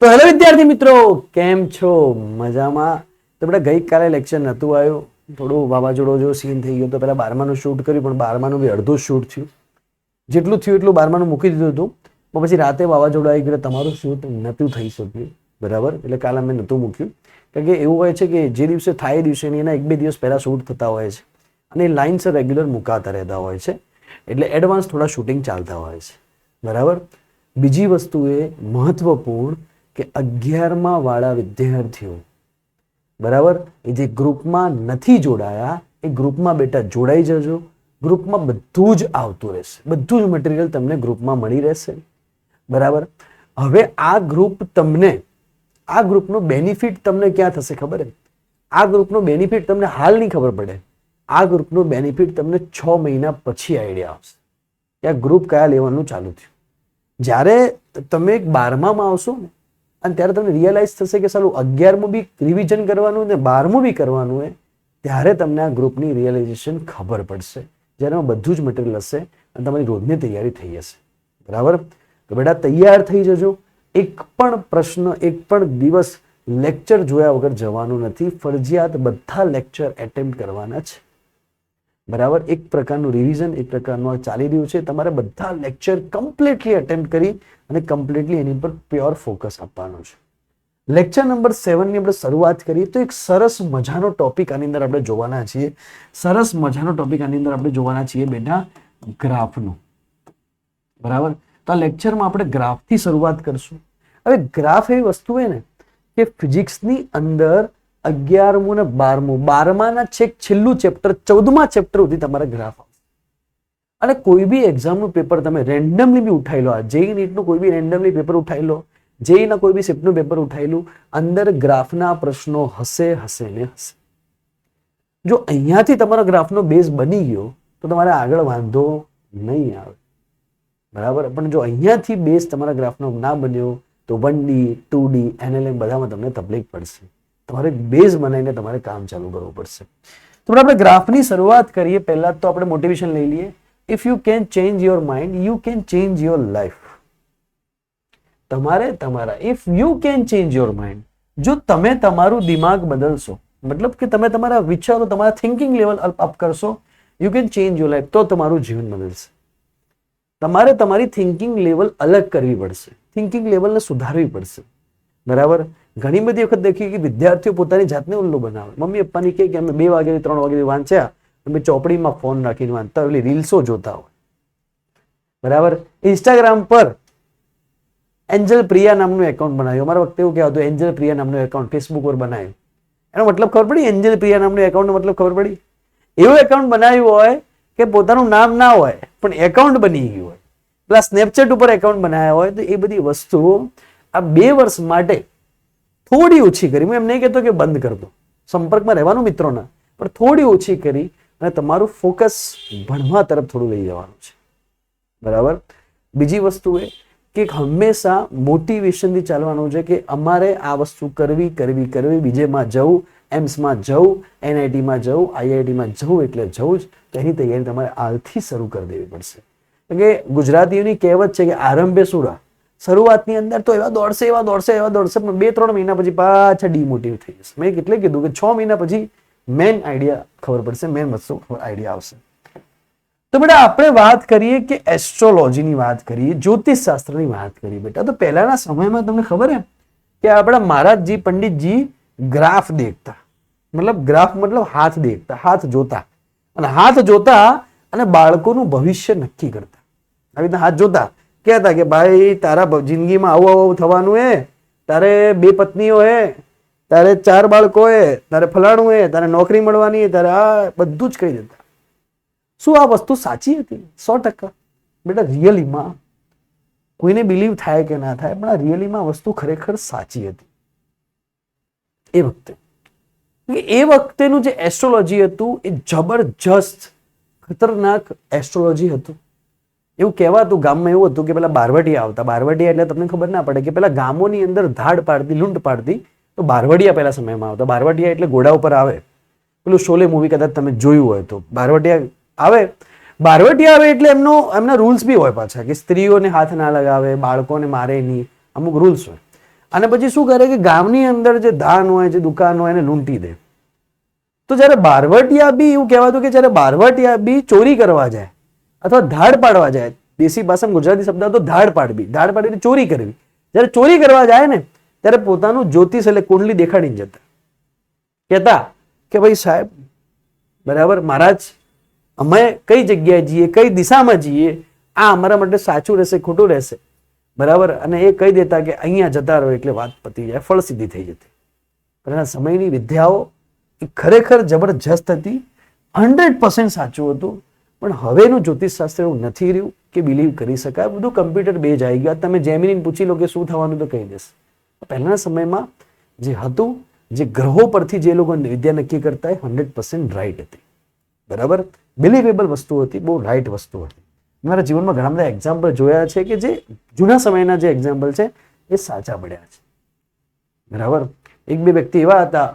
તો હેલો વિદ્યાર્થી મિત્રો, કેમ છો? મજામાં? તો બેટા ગઈકાલે લેક્ચર નહોતું આવ્યું, થોડું વાવાઝોડો જો સીન થઈ ગયો તો પહેલા 12માનું શૂટ કર્યું, પણ 12માનું બી અડધું શૂટ થયું. જેટલું થયું એટલું 12માનું મૂકી દીધું હતું, પણ પછી રાતે વાવાઝોડો આવી ગયો, તમારું શૂટ નહોતું થઈ શક્યું. બરાબર, એટલે કાલે અમે નહોતું મૂક્યું. કારણ કે એવું હોય છે કે જે દિવસે થાય એ દિવસે એના 1-2 દિવસ પહેલા શૂટ થતા હોય છે અને એ લાઇન્સ રેગ્યુલર મુકાતા રહેતા હોય છે, એટલે એડવાન્સ થોડા શૂટિંગ ચાલતા હોય છે. બરાબર. બીજી વસ્તુ એ મહત્વપૂર્ણ કે 11મા વાળા વિદ્યાર્થીઓ, બરાબર, એ જે ગ્રુપમાં નથી જોડાયા એ ગ્રુપમાં બેટા જોડાઈ જજો. ગ્રુપમાં બધું જ આવતું રહેશે, બધું જ મટીરિયલ તમને ગ્રુપમાં મળી રહેશે. બરાબર. હવે આ ગ્રુપનો બેનિફિટ તમને ક્યાં થશે ખબર? આ ગ્રુપનો બેનિફિટ તમને હાલ નહીં ખબર પડે, આ ગ્રુપનો બેનિફિટ તમને 6 મહિના પછી આઈડિયા આવશે કે આ ગ્રુપ કયા લેવલનું ચાલુ થયું. જ્યારે તમે 12મામાં આવશો ને, અને ત્યારે તમને રિયલાઇઝ થશે કે સાલું 11મું બી રિવિઝન કરવાનું ને 12મું બી કરવાનું હોય, ત્યારે તમને આ ગ્રુપની રિયલાઇઝેશન ખબર પડશે, જ્યારે એમાં બધું જ મટીરિયલ હશે અને તમારી રોજની તૈયારી થઈ જશે. બરાબર. તો બેટા તૈયાર થઈ જજો. એક પણ પ્રશ્ન, એક પણ દિવસ લેક્ચર જોયા વગર જવાનું નથી. ફરજિયાત બધા લેક્ચર એટેમ્પ્ટ કરવાના છે. બરાબર. એક પ્રકારનું રિવિઝન, એક પ્રકારનું ચાલી રહ્યું છે. તમારે બધા લેક્ચર કમ્પ્લીટલી એટેમ્પ્ટ કરી અને કમ્પ્લીટલી એની પર પ્યોર ફોકસ આપવાનું છે. લેક્ચર નંબર 7ની આપણે શરૂઆત કરીએ તો એક સરસ મજાનો ટોપિક આની અંદર આપણે જોવાના છીએ. બેટા ગ્રાફનો. બરાબર. તો આ લેક્ચરમાં આપણે ગ્રાફથી શરૂઆત કરશું. હવે ગ્રાફ એવી વસ્તુ છે ને કે ફિઝિક્સની અંદર 11મું ને 12મું, 12માના છેલ્લું ચેપ્ટર, 14મા ચેપ્ટર સુધી તમારા ગ્રાફ આવશે. અને કોઈ બી એક્ઝામનું પેપર તમે રેન્ડમલી બી ઉઠાઈ લો, જેઈ નીટનું કોઈ બી રેન્ડમલી પેપર ઉઠાઈ લો, જેઈના કોઈ બી શિફ્ટનું પેપર ઉઠાઈ લો, અંદર ગ્રાફના પ્રશ્નો હશે. જો અહીંયાથી તમારો ગ્રાફનો બેઝ બની ગયો તો તમારે આગળ વાંધો નહીં આવે. બરાબર. પણ જો અહીંયાથી બેઝ તમારા ગ્રાફનો ના બન્યો તો 1D, 2D, NLM બધામાં તમને તકલીફ પડશે. તમારે બેઝ બનાવીને તમારે કામ ચાલુ કરવું પડશે. તો આપણે ગ્રાફની શરૂઆત કરીએ. પહેલા તો આપણે મોટિવેશન લઈ લઈએ. If you can change your mind, you can change your life. If you can change your mind, જો તમે તમારું દિમાગ બદલશો, મતલબ કે તમે તમારા વિચારો, તમારા થિંકિંગ લેવલ અપ કરશો, you can change your life, તો તમારું જીવન બદલશે. તમારે તમારી થિંકિંગ લેવલ અલગ કરવી પડશે, થિંકિંગ લેવલને સુધારવી પડશે. બરાબર. ઘણી બધી વખત દેખી કે વિદ્યાર્થીઓ પોતાની જાતને ઉલ્લુ બનાવે. મમ્મી પપ્પાની કહે કે અમે 2 વાગ્યાથી 3 વાગ્યાથી વાંચ્યા, અમે ચોપડીમાં ફોન રાખીને વાંચતા હોય, રીલ્સો જોતા હોય. બરાબર. ઇન્સ્ટાગ્રામ પર એન્જલ પ્રિયા નામનું એકાઉન્ટ બનાવ્યું. અમારા વખતે એવું કહેવાતું એન્જલ પ્રિયા નામનું એકાઉન્ટ ફેસબુક પર બનાવ્યું. એનો મતલબ ખબર પડી? એન્જલ પ્રિયા નામનું એકાઉન્ટનો મતલબ ખબર પડી? એવું એકાઉન્ટ બનાવ્યું હોય કે પોતાનું નામ ના હોય પણ એકાઉન્ટ બની ગયું હોય, પ્લસ સ્નેપચેટ ઉપર એકાઉન્ટ બનાવ્યા હોય, તો એ બધી વસ્તુઓ આ 2 વર્ષ માટે થોડી ઓછી કરી. હું એમ નહીં કહેતો કે બંધ કરતો, સંપર્કમાં રહેવાનું મિત્રોના, પણ થોડી ઓછી કરી અને તમારું ફોકસ ભણવા તરફ થોડું લઈ જવાનું છે. બરાબર. બીજી વસ્તુ એ કે હંમેશા મોટિવેશનથી ચાલવાનું છે કે અમારે આ વસ્તુ કરવી, બીજેમાં જવું, એમ્સમાં જવું, NITમાં જવું, IITમાં જવું, એટલે જવું જ. તેની તૈયારી તમારે હાલથી શરૂ કરી દેવી પડશે. કે ગુજરાતીઓની કહેવત છે કે આરંભે સુરા, શરૂઆતની અંદર તો એવા દોડશે, પણ 2-3 મહિના પછી પાછા ડિમોટિવ થઈ જશે. મેં એટલે કીધું કે 6 મહિના પછી મેન આઈડિયા ખબર પડશે, મેન વસ્તુ આઈડિયા આવશે. તો બેટા આપણે વાત કરીએ કે એસ્ટ્રોલોજીની વાત કરીએ, જ્યોતિષ શાસ્ત્રની વાત કરીએ. બેટા તો પહેલાના સમયમાં તમને ખબર હે કે આપણા મહારાજજી પંડિતજી ગ્રાફ દેખતા, ગ્રાફ મતલબ હાથ દેખતા, હાથ જોતા અને બાળકોનું ભવિષ્ય નક્કી કરતા. આવી રીતે હાથ જોતા કહેતા કે ભાઈ તારા જિંદગીમાં આવું થવાનું હે, તારે 2 પત્નીઓ હે, તારે 4 બાળકો હે, તારે ફલાણું હે, તારે નોકરી મળવાની હે, તારે આ બધું જ કહી દેતા. શું આ વસ્તુ સાચી હતી? 100%. બેટા રિયલીમાં કોઈને બિલીવ થાય કે ના થાય, પણ આ રિયલીમાં વસ્તુ ખરેખર સાચી હતી એ વખતે. એ વખતેનું જે એસ્ટ્રોલોજી હતું એ જબરજસ્ત ખતરનાક એસ્ટ્રોલોજી હતું. એવું કહેવાતું, ગામમાં એવું હતું કે પેલા બારવટિયા આવતા. બારવટિયા એટલે તમને ખબર ના પડે કે પેલા ગામોની અંદર ધાડ પાડતી, લૂંટ પાડતી, તો બારવટિયા પહેલા સમયમાં આવતા. બારવટિયા એટલે ઘોડા ઉપર આવે. પેલું શોલે મૂવી કદાચ તમે જોયું હોય તો બારવટિયા આવે એટલે એમના રૂલ્સ બી હોય પાછા, કે સ્ત્રીઓને હાથ ના લગાવે, બાળકોને મારે નહીં, અમુક રૂલ્સ હોય. અને પછી શું કરે કે ગામની અંદર જે ધાન હોય, જે દુકાન હોય એને લૂંટી દે. તો જ્યારે બારવટિયા બી એવું કહેવાતું કે જ્યારે બારવટિયા બી ચોરી કરવા જાય અથવા ધાડ પાડવા જાય, દેશી ભાષામાં ગુજરાતી શબ્દ હતો ધાડ પાડવી, ધાડ પાડીને ચોરી કરવી. જ્યારે ચોરી કરવા જાય ને ત્યારે પોતાનું જ્યોતિષ એટલે કુંડલી દેખાડીને જતા, કહેતા કે ભાઈ સાહેબ બરાબર મહારાજ અમે કઈ જગ્યાએ જઈએ, કઈ દિશામાં જઈએ, આ અમારા માટે સાચું રહેશે ખોટું રહેશે, બરાબર. અને એ કહી દેતા કે અહીંયા જતા રહો એટલે વાત પતી જાય, ફળ સિદ્ધિ થઈ જતી. પણ એના સમયની વિદ્યાઓ એ ખરેખર જબરજસ્ત હતી, 100% સાચું હતું. પણ હવેનું જ્યોતિષશાસ્ત્ર એવું નથી રહ્યું કે બિલીવ કરી શકાય. બધું કમ્પ્યુટર બેઝ આવી ગયા. તમે જેમિનીને પૂછી લો કે શું થવાનું તો કહી દેશે. પહેલાના સમયમાં જે હતું, જે ગ્રહો પરથી જે લોકો વિદ્યા નક્કી કરતા, એ 100% રાઈટ હતી, બરાબર. બિલીવેબલ વસ્તુ હતી, બહુ રાઈટ વસ્તુ હતી. મારા જીવનમાં ઘણા બધા એક્ઝામ્પલ જોયા છે કે જે જૂના સમયના જે એક્ઝામ્પલ છે એ સાચા પડ્યા છે, બરાબર. એક બે વ્યક્તિ એવા હતા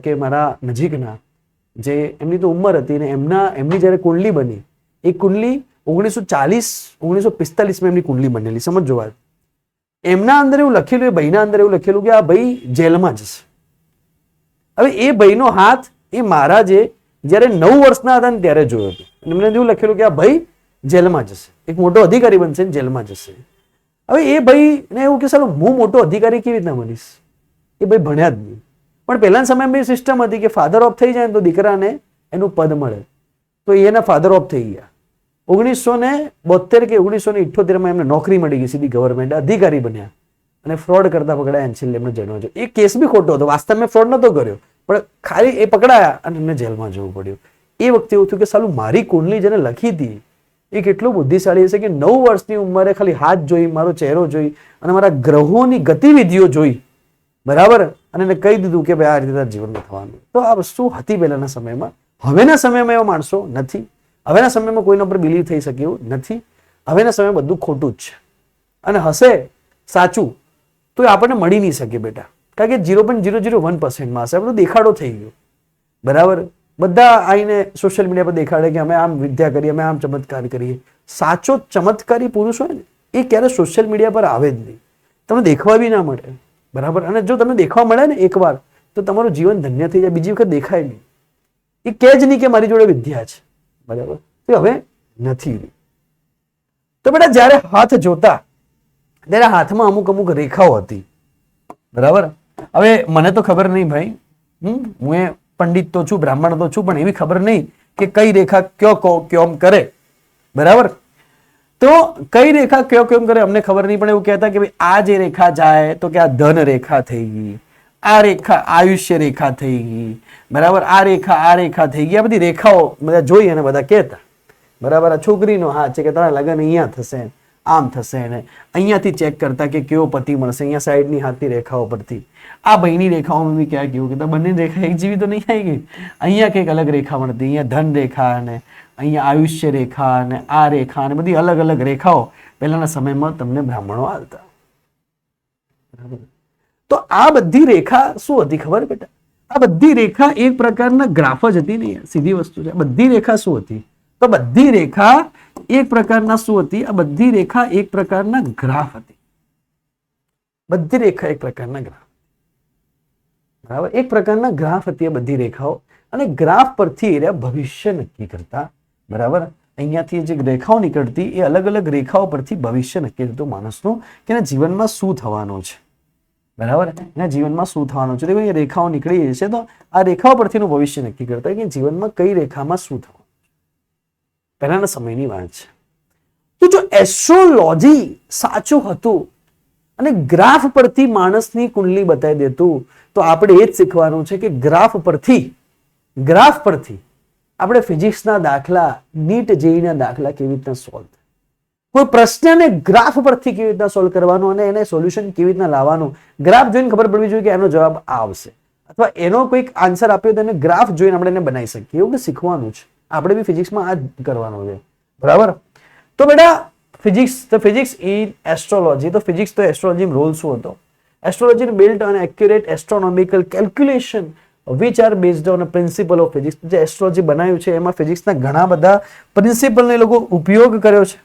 કે મારા નજીકના, જે એમની તો ઉંમર હતી ને એમની જ્યારે કુંડલી બની, એ કુંડલી 1945માં એમની કુંડલી બનેલી. સમજો વાત. એમના અંદર એવું લખેલું, એ ભાઈના અંદર એવું લખેલું કે આ ભાઈ જેલમાં જશે. હવે એ ભાઈનો હાથ એ મહારાજે જ્યારે 9 વર્ષના હતા ને ત્યારે જોયો હતો. એમને એવું લખેલું કે આ ભાઈ જેલમાં જશે, એક મોટો અધિકારી બનશે, જેલમાં જશે. હવે એ ભાઈને એવું કે સારું હું મોટો અધિકારી કેવી રીતના બનીશ? એ ભાઈ ભણ્યા જ નહીં. પણ પહેલાના સમયમાં એ સિસ્ટમ હતી કે ફાધર ઓફ થઈ જાય ને તો દીકરાને એનું પદ મળે. તો એના ફાધર ઓફ થઈ ગયા. 1972 કે 1978માં એમને નોકરી મળી ગઈ સીધી ગવર્મેન્ટ, અધિકારી બન્યા અને ફ્રોડ કરતા પકડાયા અને છેલ્લે એમને જેલમાં જવું. એ કેસ બી ખોટો હતો, વાસ્તવમાં ફ્રોડ નતો કર્યો, પણ ખાલી એ પકડાયા અને એમને જેલમાં જવું પડ્યું. એ વખતે એવું થયું કે સાલું મારી કુંડલી જેને લખી હતી એ કેટલું બુદ્ધિશાળી હશે કે 9 વર્ષની ઉંમરે ખાલી હાથ જોઈ, મારો ચહેરો જોઈ અને મારા ગ્રહોની ગતિવિધિઓ જોઈ, બરાબર, અને એને કહી દીધું કે ભાઈ આ રીતે જીવનમાં થવાનું. તો આ વસ્તુ હતી પહેલાના સમયમાં. હવેના સમયમાં એવા માણસો નથી. હવેના સમયમાં કોઈના પર બિલીવ થઈ શકે એવું નથી. હવેના સમયમાં બધું ખોટું જ છે. અને હશે સાચું તો એ આપણને મળી નહીં શકે બેટા, કારણ કે 0.001%માં હશે. બધું દેખાડો થઈ ગયો, બરાબર. બધા આવીને સોશિયલ મીડિયા પર દેખાડે કે અમે આમ વિદ્યા કરીએ, અમે આમ ચમત્કાર કરીએ. સાચો ચમત્કારી પુરુષ હોય ને એ ક્યારે સોશિયલ મીડિયા પર આવે જ નહીં, તમને દેખવા બી ના મળે, બરાબર. અને જો તમને દેખવા મળે ને એકવાર તો તમારું જીવન ધન્ય થઈ જાય, બીજી વખત દેખાય નહીં. એ કહે જ નહીં કે મારી જોડે વિદ્યા છે, બરાબર. તો હવે નથી. તો બેટા જ્યારે હાથ જોતા ત્યારે હાથમાં અમુક રેખાઓ હતી, બરાબર. હવે મને તો ખબર નહીં ભાઈ, હું એ પંડિત તો છું, બ્રાહ્મણ તો છું, પણ એવી ખબર નહીં કે કઈ રેખા ક્યોમ કરે, બરાબર. તો કઈ રેખા કેમ કરે અમને ખબર નહીં, પણ એવું કહેતા કે ભાઈ આ જે રેખા જાય તો કે આ ધન રેખા થઈ ગઈ, આ રેખા આયુષ્ય રેખા થઈ ગઈ, બરાબર. આ રેખા થઈ ગઈ. આ બધી રેખાઓ બધા જોઈ અને બધા કહેતા, બરાબર. આ છોકરીનો હાથ છે કે તારા લગ્ન અહીંયા થશે, આમ થશે, ને અહીંયાથી ચેક કરતા કે કેવો પતિ મળશે, અહીંયા સાઈડની હાથની રેખાઓ પરથી. આ ભાઈની રેખાઓમાં બી ક્યાં કેવું કે બંને રેખા એક જેવી તો નહીં આવી ગઈ. અહીંયા કંઈક અલગ રેખા મળતી, અહીંયા ધન રેખા અને અહીંયા આયુષ્ય રેખા અને આ રેખા અને બધી અલગ અલગ રેખાઓ પહેલાના સમયમાં તમને બ્રાહ્મણો આવતા, બરાબર. તો આ બધી રેખા શું હતી ખબર બેટા? આ બધી રેખા એક પ્રકારના ગ્રાફ જ હતી ને, સીધી વસ્તુ છે. બધી રેખા શું હતી? તો બધી રેખા એક પ્રકારના શું હતી? આ બધી રેખા એક પ્રકારના ગ્રાફ હતી. બધી રેખા એક પ્રકારના ગ્રાફ, બરાબર. એક પ્રકારના ગ્રાફ હતી આ બધી રેખાઓ. અને ગ્રાફ પરથી એ ભવિષ્ય નક્કી કરતા, બરાબર. અહીંયાથી જે રેખાઓ નીકળતી એ અલગ અલગ રેખાઓ પરથી ભવિષ્ય નક્કી થતું માણસનું કે એના જીવનમાં શું થવાનું છે, બરાબર. એના જીવનમાં શું થવાનું છે. એ રેખાઓ નીકળી છે તો આ રેખાઓ પરથીનું ભવિષ્ય નક્કી કરતા કે જીવનમાં કઈ રેખામાં શું થવાનું. પહેલાના સમયની વાત છે. તો જો એસ્ટ્રોલોજી સાચું હતું અને ગ્રાફ પરથી માણસની કુંડલી બતાવી દેતું, તો આપણે એ જ શીખવાનું છે કે ગ્રાફ પરથી આપણે ફિઝિક્સના દાખલા, નીટ જેઈના દાખલા કેવી રીતના સોલ્વ થાય, કોઈ પ્રશ્નને ગ્રાફ પરથી કેવી રીતના સોલ્વ કરવાનો અને એને સોલ્યુશન કેવી રીતના લાવવાનું, ગ્રાફ જોઈને ખબર પડવી જોઈએ કે એનો જવાબ આવશે, અથવા એનો કોઈક આન્સર આપ્યો તો એને ગ્રાફ જોઈને આપણે એને બનાવી શકીએ. એવું શીખવાનું છે. આપણે બી ફિઝિક્સમાં આ જ કરવાનું છે, બરાબર. તો બેટા ફિઝિક્સ ઇન એસ્ટ્રોલોજી, તો ફિઝિક્સ તો એસ્ટ્રોલોજીમાં રોલ શું હતો? Astrology built on accurate astronomical calculation which are based on a principle of physics. જે એસ્ટ્રોલોજી બનાવ્યું છે એમાં ફિઝિક્સના ઘણા બધા પ્રિન્સિપલને લોકો ઉપયોગ કર્યો છે,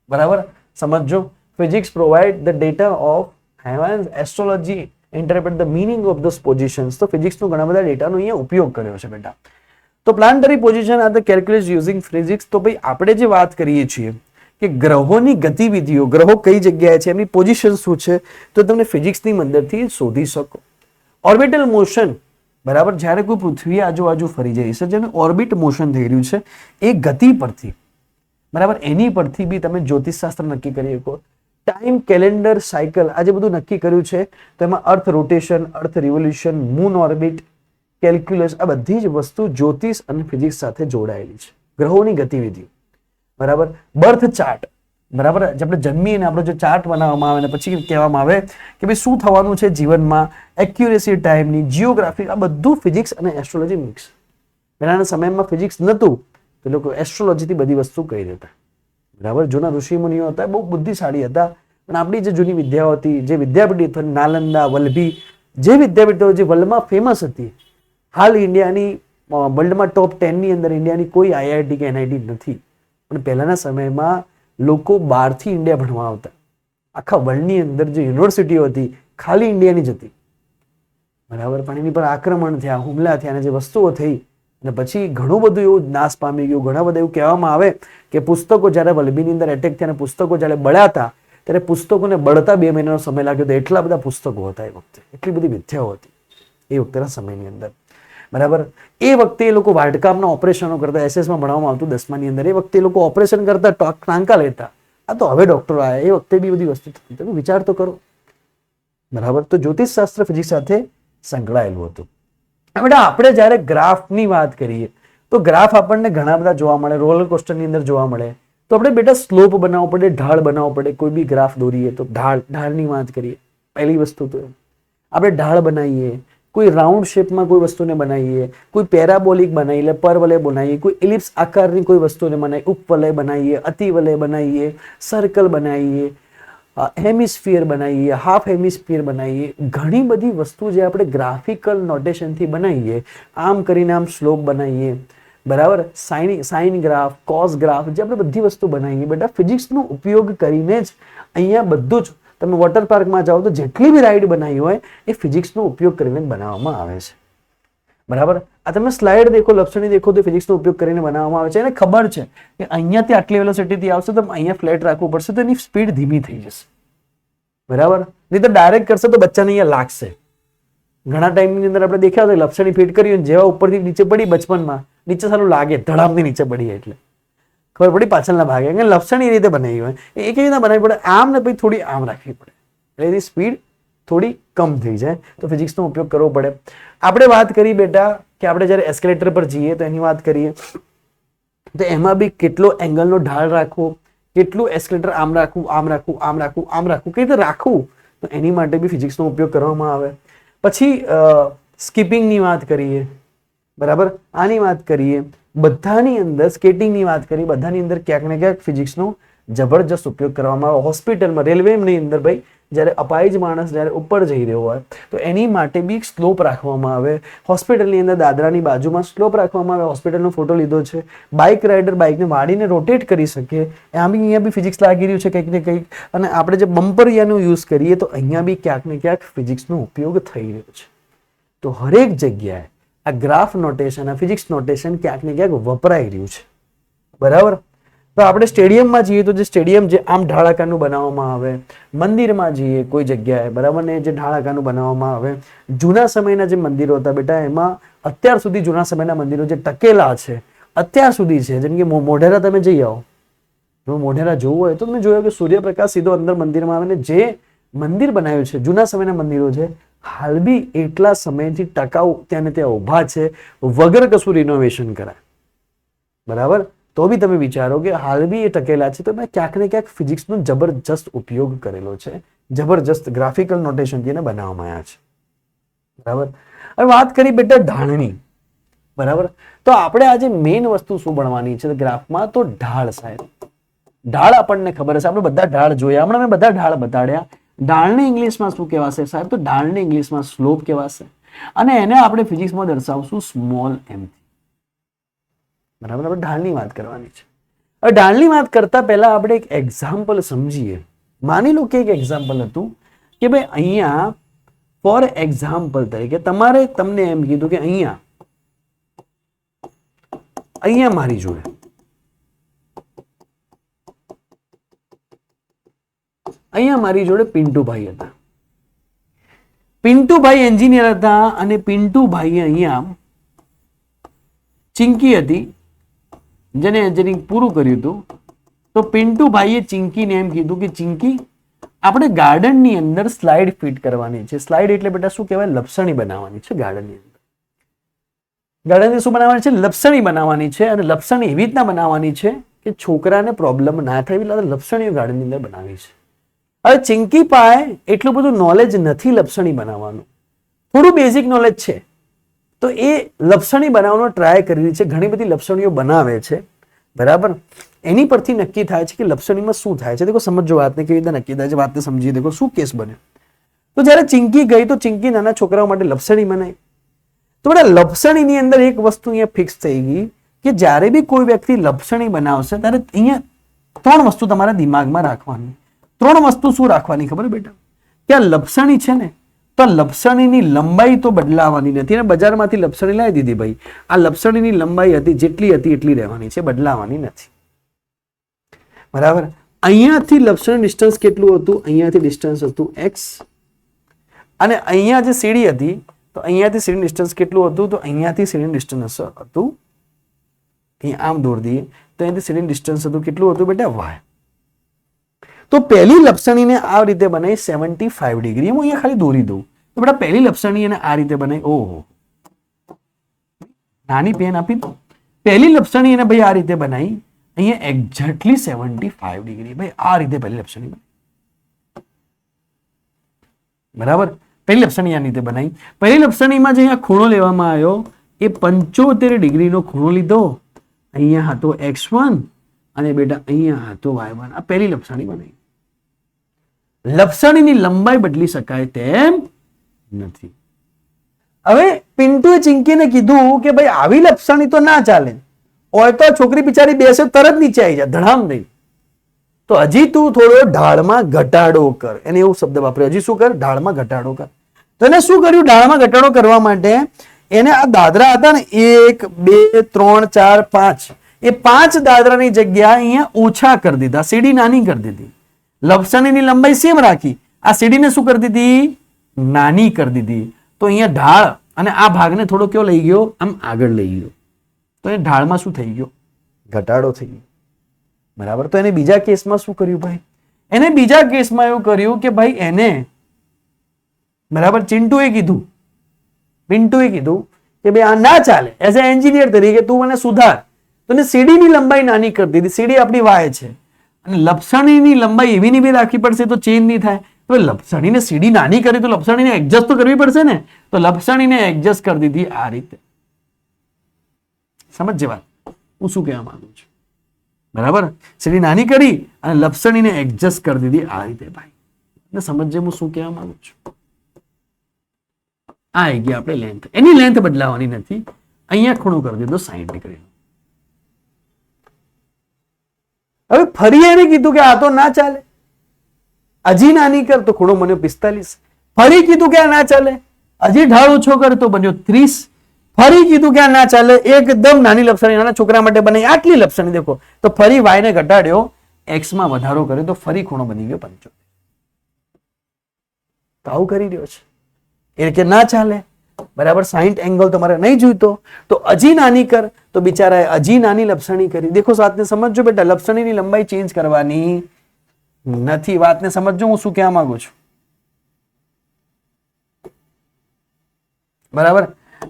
બરાબર. સમજો, physics provide the data of heavens astrology interpret the meaning of those positions. તો ફિઝિક્સનો ઘણા બધા ડેટાનો અહીંયા ઉપયોગ કર્યો છે બેટા. તો planetary position are the calculate using physics. તો ભાઈ આપણે જે વાત કરીએ છીએ કે ગ્રહોની ગતિવિધિઓ, ગ્રહો કઈ જગ્યાએ છે, એમની પોઝિશન શું છે, તો તમને ફિઝિક્સની મદદથી શોધી શકો. ઓર્બિટલ મોશન, બરાબર, જ્યારે કોઈ પૃથ્વી આજુબાજુ ફરી જાય છે, જેને ઓર્બિટ મોશન થઈ રહ્યું છે, એ ગતિ પરથી, બરાબર, એની પરથી બી તમે જ્યોતિષશાસ્ત્ર નક્કી કરી શકો. ટાઈમ, કેલેન્ડર, સાયકલ, આ જે બધું નક્કી કર્યું છે, તો એમાં અર્થ રોટેશન, અર્થ રિવોલ્યુશન, મૂન ઓર્બિટ, કેલ્ક્યુલસ, આ બધી જ વસ્તુ જ્યોતિષ અને ફિઝિક્સ સાથે જોડાયેલી છે. ગ્રહોની ગતિવિધિ, બરાબર. બર્થ ચાર્ટ, બરાબર, આપણે જન્મીએ ને આપણો જે ચાર્ટ બનાવવામાં આવે ને પછી કહેવામાં આવે કે ભાઈ શું થવાનું છે જીવનમાં, એક્યુરેસી ટાઈમની, જીઓગ્રાફી, આ બધું ફિઝિક્સ અને એસ્ટ્રોલોજી મિક્સ. પહેલાના સમયમાં ફિઝિક્સ નહોતું તો લોકો એસ્ટ્રોલોજીથી બધી વસ્તુ કહી દેતા, બરાબર. જૂના ઋષિ મુનિઓ હતા, બહુ બુદ્ધિશાળી હતા, પણ આપણી જે જૂની વિદ્યાઓ હતી, જે વિદ્યાપીઠ, નાલંદા, વલ્લભી, જે વિદ્યાપીઠો જે વર્લ્ડમાં ફેમસ હતી, હાલ ઇન્ડિયાની વર્લ્ડમાં ટોપ 10 ની અંદર ઇન્ડિયાની કોઈ IIT કે NIT નથી. પણ પહેલાના સમયમાં લોકો બહારથી ઇન્ડિયા ભણવા આવતા. આખા વર્લ્ડની અંદર જે યુનિવર્સિટીઓ હતી ખાલી ઇન્ડિયાની જ હતી, બરાબર. પણ એની પર આક્રમણ થયા, હુમલા થયા અને જે વસ્તુઓ થઈ અને પછી ઘણું બધું એવું નાશ પામી ગયું. ઘણા બધા એવું કહેવામાં આવે કે પુસ્તકો જ્યારે વલ્લભીની અંદર એટેક થયા અને પુસ્તકો જ્યારે બળ્યા હતા, ત્યારે પુસ્તકોને બળતા 2 મહિનાનો સમય લાગ્યો હતો. એટલા બધા પુસ્તકો હતા એ વખતે, એટલી બધી વિદ્યાઓ હતી એ વખતેના સમયની અંદર, બરાબર. એ વખતે એ લોકો વાડકામના ઓપરેશનો કરતા, SS માં ભણવામાં આવતું 10માની અંદર, એ વખતે એ લોકો ઓપરેશન કરતા, ટાંકા લેતા. આ તો હવે ડોક્ટરો આવ્યા, એ વખતે બી બધી વસ્તુ થતી. તમે વિચાર તો કરો, બરાબર. તો જ્યોતિષશાસ્ત્ર ફિઝિક્સ સાથે સંકળાયેલું હતું. હવે આપણે જ્યારે ગ્રાફની વાત કરીએ તો ગ્રાફ આપણને ઘણા બધા જોવા મળે, રોલર કોસ્ટરની અંદર જોવા મળે. તો આપણે બેટા સ્લોપ બનાવવો પડે, ઢાળ બનાવવો પડે. કોઈ બી ગ્રાફ દોરીએ તો ઢાળની વાત કરીએ. પહેલી વસ્તુ તો આપણે ઢાળ બનાવીએ, કોઈ રાઉન્ડ શેપમાં કોઈ વસ્તુને બનાવીએ, કોઈ પેરાબોલિક બનાવીએ, એટલે પરવલય બનાવીએ, કોઈ એલિપ્સ આકારની કોઈ વસ્તુને બનાવીએ, ઉપવલય બનાવીએ, અતિવલય બનાવીએ, સર્કલ બનાવીએ, હેમિસ્ફિયર બનાવીએ, હાફ હેમિસ્ફિયર બનાવીએ. ઘણી બધી વસ્તુ જે આપણે ગ્રાફિકલ નોટેશનથી બનાવીએ, આમ કરીને આમ સ્લોપ બનાવીએ, બરાબર. સાઇન ગ્રાફ, કોસ ગ્રાફ, જે આપણે બધી વસ્તુ બનાવીએ બેટા ફિઝિક્સનો ઉપયોગ કરીને જ અહીંયા બધું જ. તમે વોટર પાર્કમાં જાઓ તો જેટલી બી રાઈડ બનાવી હોય એ ફિઝિક્સનો ઉપયોગ કરીને બનાવવામાં આવે છે, બરાબર. આ તમે સ્લાઇડ દેખો, લપસણી દેખો તો ફિઝિક્સનો ઉપયોગ કરીને બનાવવામાં આવે છે. એને ખબર છે કે અહીંયાથી આટલી વેલોસિટીથી આવશે તો અહીંયા ફ્લેટ રાખવું પડશે, તો એની સ્પીડ ધીમી થઈ જશે, બરાબર. નહીં તો ડાયરેક્ટ કરશે તો બચ્ચાને અહીંયા લાગશે. ઘણા ટાઈમની અંદર આપણે દેખ્યા હોય લપસણી ફિટ કરી જેવા ઉપરથી નીચે પડી બચપનમાં, નીચે સારું લાગે, ધડામથી નીચે પડી એટલે ખબર પડી પાછળના ભાગે. લપસણી રીતે બનાવી હોય એ કેવી રીતના બનાવવી પડે, આમ ને પછી થોડી આમ રાખવી પડે, એટલે એની સ્પીડ થોડી કમ થઈ જાય. તો ફિઝિક્સનો ઉપયોગ કરવો પડે. આપણે વાત કરી બેટા કે આપણે જ્યારે એસ્કેલેટર પર જઈએ તો એની વાત કરીએ તો એમાં બી કેટલો એંગલનો ઢાળ રાખવો, કેટલું એસ્કેલેટર આમ રાખવું, આમ રાખવું, આમ રાખવું, આમ રાખવું, કઈ રીતે રાખવું, તો એની માટે બી ફિઝિક્સનો ઉપયોગ કરવામાં આવે. પછી સ્કીપિંગની વાત કરીએ, બરાબર, આની વાત કરીએ, બધાની અંદર સ્કેટિંગની વાત કરીએ, બધાની અંદર ક્યાંક ને ક્યાંક ફિઝિક્સનો જબરજસ્ત ઉપયોગ કરવામાં આવે. હોસ્પિટલમાં, રેલવેની અંદર ભાઈ જ્યારે અપાહિજ માણસ જ્યારે ઉપર જઈ રહ્યો હોય તો એની માટે બી સ્લોપ રાખવામાં આવે. હોસ્પિટલની અંદર દાદરાની બાજુમાં સ્લોપ રાખવામાં આવે. હોસ્પિટલનો ફોટો લીધો છે. બાઇક રાઇડર બાઇકને વાળીને રોટેટ કરી શકે, અહીંયા બી ફિઝિક્સ લાગી રહ્યું છે કંઈક ને કંઈક. અને આપણે જે બમ્પરિયાનો યુઝ કરીએ તો અહીંયા બી ક્યાંક ને ક્યાંક ફિઝિક્સનો ઉપયોગ થઈ રહ્યો છે. તો હરેક જગ્યાએ આ ગ્રાફ નોટેશન, આ ફિઝિક્સ નોટેશન ક્યાંક ને ક્યાંક વપરાઈ રહ્યું છે, બરાબર. તો આપણે સ્ટેડિયમમાં જઈએ તો જે સ્ટેડિયમ જે આમ ઢાળાકારનું બનાવવામાં આવે, મંદિરમાં જઈએ કોઈ જગ્યાએ, બરાબર, ને જે ઢાળાકારનું બનાવવામાં આવે. જૂના સમયના જે મંદિરો હતા બેટા, એમાં અત્યાર સુધી જૂના સમયના મંદિરો જે ટકેલા છે અત્યાર સુધી છે, જેમ કે મોઢેરા તમે જઈ આવો, જો મોઢેરા જોવું હોય તો તમે જોયો કે સૂર્યપ્રકાશ સીધો અંદર મંદિરમાં આવે ને જે મંદિર બનાવ્યું છે જૂના સમયના મંદિરો છે, હાલ બી એટલા સમયથી ટકાઉ ત્યાં ને ત્યાં ઊભા છે વગર કશું રિનોવેશન કરાય, બરાબર. તો બી તમે વિચારો કે હાલ બી એ ટકેલા છે. તો મેં ક્યાંક ને ક્યાંક ફિઝિક્સનો જબરજસ્ત ઉપયોગ કરેલો છે, જબરજસ્ત ગ્રાફિકલ નોટેશનથી એને બનાવવામાં આવ્યા છે, બરાબર. હવે વાત કરી બેટા ઢાળની, બરાબર. તો આપણે આજે મેઇન વસ્તુ શું ભણવાની છે ગ્રાફમાં, તો ઢાળ. સાહેબ ઢાળ આપણને ખબર હશે, આપણે બધા ઢાળ જોયા, હમણાં મેં બધા ઢાળ બતાડ્યા. ઢાળને ઇંગ્લિશમાં શું કહેવાશે સાહેબ, તો ઢાળને ઇંગ્લિશમાં સ્લોપ કહેવાશે અને એને આપણે ફિઝિક્સમાં દર્શાવશું સ્મોલ એમ, બરાબર. આપણે ઢાળની વાત કરવાની છે. હવે ઢાળની વાત કરતા પહેલા આપણે એક એક્ઝામ્પલ સમજીએ. માની લો કે એક એક્ઝામ્પલ હતું કે ભાઈ અહીંયા ફોર એક્ઝામ્પલ તરીકે તમને એમ કીધું કે અહીંયા મારી જોડે પિન્ટુભાઈ હતા. પિન્ટુભાઈ એન્જિનિયર હતા અને પિન્ટુભાઈ અહીંયા ચિંકી હતી જેને એન્જિનિયરિંગ પૂરું કર્યું હતું. તો પિન્ટુભાઈએ ચિંકીને એમ કીધું કે ચિંકી આપણે ગાર્ડનની અંદર સ્લાઇડ ફિટ કરવાની છે. સ્લાઇડ એટલે બેટા શું કહેવાય? લપસણી બનાવવાની છે ગાર્ડનની અંદર. ગાર્ડનની શું બનાવવાની છે? લપસણી બનાવવાની છે. અને લપસણી એવી રીતના બનાવવાની છે કે છોકરાને પ્રોબ્લેમ ના થાય એટલે લપસણીઓ ગાર્ડનની અંદર બનાવી છે. હવે ચિંકી પાસે એટલું બધું નોલેજ નથી લપસણી બનાવવાનું, થોડું બેઝિક નોલેજ છે. તો એ લપસણી બનાવવાનો ટ્રાય કરી રહી છે, ઘણી બધી લપસણીઓ બનાવે છે. બરાબર, એની પરથી નક્કી થાય છે કે લપસણીમાં શું થાય છે. દેખો સમજો વાતને કેવી રીતે નક્કી થાય છે, વાતને સમજીએ. દેખો શું કેસ બન્યો. તો જ્યારે ચિંકી ગઈ તો ચિંકી નાના છોકરાઓ માટે લપસણી બનાવી. તો બધા લપસણીની અંદર એક વસ્તુ અહીંયા ફિક્સ થઈ ગઈ કે જ્યારે બી કોઈ વ્યક્તિ લપસણી બનાવશે ત્યારે અહીંયા 3 વસ્તુ તમારા દિમાગમાં રાખવાની. 3 વસ્તુ શું રાખવાની ખબર બેટા? કે આ લપસણી છે ને, તો લપસણીની લંબાઈ તો બદલાવાની નથી. અને બજારમાંથી લપસણી લાવી દીધી ભાઈ, આ લપસણીની લંબાઈ હતી જેટલી હતી એટલી રહેવાની છે, બદલાવાની નથી. બરાબર, અહીંયાથી લપસણી ડિસ્ટન્સ કેટલું હતું? અહીંયાથી ડિસ્ટન્સ હતું x, અને અહીંયા જે સીડી હતી તો અહીંયાથી સીડી ડિસ્ટન્સ કેટલું હતું? તો અહીંયાથી સીડી ડિસ્ટન્સ હતું, અહીં આમ દોરી દઈએ તો અહીંયાથી સીડી ડિસ્ટન્સ હતું કેટલું હતું બેટા? y. તો પહેલી લપસણીને આ રીતે બનાવી 75 ડિગ્રી. હું અહીંયા ખાલી દોરી દઉં તો બેટા પહેલી લપસણી એને આ રીતે બનાવી. ઓહો, નાની પેન આપી દો. પહેલી લપસણી એને ભાઈ આ રીતે બનાવી, અહીંયા એક્ઝેક્ટલી 75 ડિગ્રી. ભાઈ આ રીતે પહેલી લપસણી બની. બરાબર, પહેલી લપસણી આ રીતે બનાવી. પહેલી લપસણીમાં જે અહીંયા ખૂણો લેવામાં આવ્યો એ 75 ડિગ્રીનો ખૂણો લીધો. અહીંયા હતો x1 અને બેટા અહીંયા હતો y1. આ પહેલી લપસણી બનાવી. લપસણીની લંબાઈ બદલી શકાય તેમ નથી. હવે પિન્ટુએ ચિંકીને કીધું કે ભાઈ આવી લપસણી તો ના ચાલે, હોય તો છોકરી બિચારી બેસે તરત નીચે આવી જાય ધડામ દઈ. તો હજી તું થોડો ઢાળમાં ઘટાડો કર. એને એવું શબ્દ વાપર્યો, હજી શું કર? ઢાળમાં ઘટાડો કર. તો એને શું કર્યું? ઢાળમાં ઘટાડો કરવા માટે એને આ દાદરા હતા ને 1 2 3 4 5, એ 5 દાદરાની જગ્યા અહીંયા ઓછા કરી દીધા, સીડી નાની કરી દીધી. લપસણીની લંબાઈ સેમ રાખી, આ સીડીને શું કરી દીધી? નાની કરી દીધી. તો અહીંયા ઢાળ અને આ ભાગને થોડો કયો લઈ ગયો? આમ આગળ લઈ ગયો. તો એ ઢાળમાં શું થઈ ગયો? ઘટાડો થઈ ગયો. બરાબર, તો એને બીજા કેસમાં શું કર્યું ભાઈ? એને બીજા કેસમાં એવું કર્યું કે ભાઈ એને બરાબર પિન્ટુએ કીધું કે ભાઈ આ ના ચાલે, એઝ એ એન્જિનિયર તરીકે તું મને સુધાર. તો સીડીની લંબાઈ નાની કરી દીધી. સીડી આપણી વાય છે અને લપસણીની લંબાઈ એવી ની બી રાખવી પડશે તો ચેન્જ નહીં થાય. તો લપસણીને સીડી નાની કરી તો લપસણીને એડજસ્ટ તો કરવી પડશે ને. તો લપસણીને એડજસ્ટ કરી દીધી આ રીતે. સમજજે વાત હું શું કહેવા માંગુ છું. બરાબર, સીડી નાની કરી અને લપસણીને એડજસ્ટ કરી દીધી આ રીતે ભાઈ. સમજજે હું શું કહેવા માંગુ છું. આ આવી ગઈ આપણે લેન્થ. એની લેન્થ બદલાવાની નથી. અહીંયા ખૂણો કરી દીધો 60 ડિગ્રી. હવે ફરી એને કીધું કે આ તો ના ચાલે, હજી નાની કર તો ખૂણો બન્યો 45. ફરી કીધું કે આ ના ચાલે, હજી ઢાળ ઓછો કર તો બન્યો 30. ફરી કીધું કે આ ના ચાલે, એકદમ નાની લપસણી નાના છોકરા માટે બનાવી આટલી લપસણી. દેખો તો ફરી y ને ઘટાડ્યો, x માં વધારો કર્યો તો ફરી ખૂણો બની ગયો 75. તો આવું કરી રહ્યો છે એ કે ના ચાલે. બરાબર, 60 એંગલ તમારે નહીં જોઈતો તો હજી નાની કર. તો બિચારાએ હજી નાની લપસણી કરી. દેખો વાતને સમજો બેટા, લપસણીની લંબાઈ ચેન્જ કરવાની નથી. વાતને સમજો હું શું કહેવા માંગુ છું. બરાબર,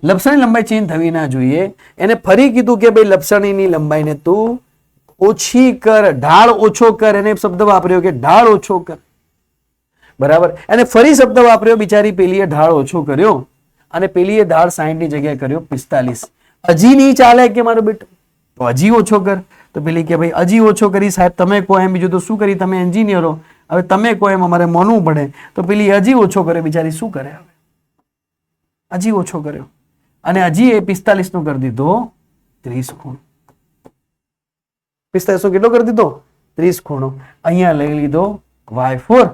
લપસણી લંબાઈ ચેન્જ થવી ના જોઈએ. એને ફરી કીધું કે ભાઈ લપસણીની લંબાઈને તું ઓછી કર, ઢાળ ઓછો કર. એને શબ્દ વાપર્યો કે ઢાળ ઓછો કર. બરાબર, અને ફરી શબ્દ વાપર્યો બિચારી પેલીએ ઢાળ ઓછો કર્યો અને પેલીએ ઢાળ 60 ની જગ્યાએ કર્યો 45. હજી નહીં ચાલે કે મારો બેટો, તો હજી ઓછો કર. તો પેલી કે ભાઈ હજી ઓછો કરી સાહેબ તમે કહો એમ, બીજું તો શું કરી, તમે એન્જિનિયરો, હવે તમે કહો એમ અમારે માનવું પડે. તો પેલી હજી ઓછો કર્યો, બિચારી શું કરે? હવે હજી ઓછો કર્યો અને હજી એ 45 નો કરી દીધો 30 ખૂણો. 45 નો કેટલો કરી દીધો? 30 ખૂણો. અહીંયા લઈ લીધો y4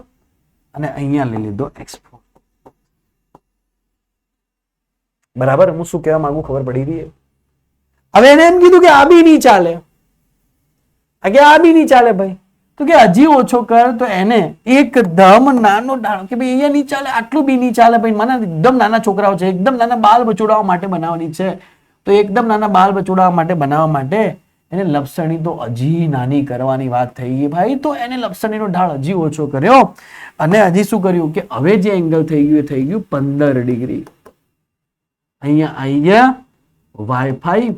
અને અહીંયા લઈ લીધો x4. બરાબર, હું શું કહેવા માંગુ ખબર પડી રહી? હવે એને એમ કીધું કે આ બી નહીં ચાલે, આ બી નહીં ચાલે ભાઈ, તો કે હજી ઓછો કર. તો એને એકદમ નાનો ડાળો કે ભાઈ અહીંયા નહીં ચાલે, આટલું બી નહીં ચાલે ભાઈ, મને એકદમ નાના છોકરાઓ છે, એકદમ નાના બાલ બચોડાવા માટે બનાવવાની છે, તો એકદમ નાના બાલ બચોડાવા માટે બનાવવા માટે એને લપસણી તો હજી નાની કરવાની વાત થઈ ગઈ ભાઈ. તો એને લપસણીનો ઢાળ હજી ઓછો કર્યો અને હજી શું કર્યું કે હવે જે એંગલ થઈ ગયું એ થઈ ગયું 15 ડિગ્રી. અહીંયા આવી ગયા y5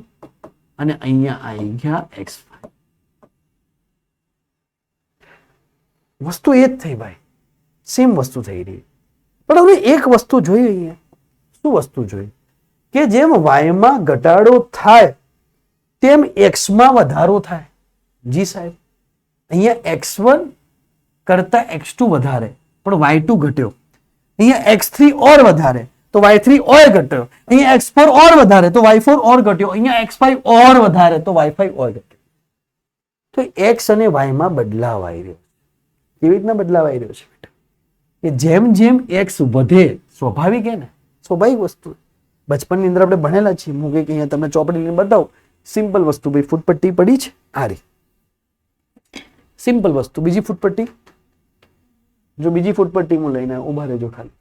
અને અહીંયા આવી ગયા x5. વસ્તુ એ જ થઈ ભાઈ, સેમ વસ્તુ થઈ રહી. પણ હવે એક વસ્તુ જોઈ અહીંયા. શું વસ્તુ જોઈ? કે જેમ y માં ઘટાડો થાય તેમ x માં વધારો થાય. જી સાહેબ, અહીંયા x1 કરતા x2 વધારે પણ y2 ઘટ્યો, અહીંયા x3 ઓર વધારે તો y3 ઓર ઘટ્યો, અહીંયા x4 ઓર વધારે તો y4 ઓર ઘટ્યો, અહીંયા x5 ઓર વધારે તો y5 ઓર ઘટ્યો. તો x અને y માં બદલાવ આવી રહ્યો. કેવી રીતના બદલાવ આવી રહ્યો છે બેટા? કે જેમ જેમ x વધે, સ્વાભાવિક હે ને, સ્વાભાવિક વસ્તુ. બચપનની અંદર આપણે ભણેલા છીએ. હું કે અહીંયા તમને ચોપડી લઈને બતાવું. સિમ્પલ વસ્તુ ભાઈ, ફૂટપટ્ટી પડી છે આ રી, સિમ્પલ વસ્તુ. બીજી ફૂટપટ્ટી, જો બીજી ફૂટપટ્ટી હું લઈને ઉભા રહેજો ખાલી.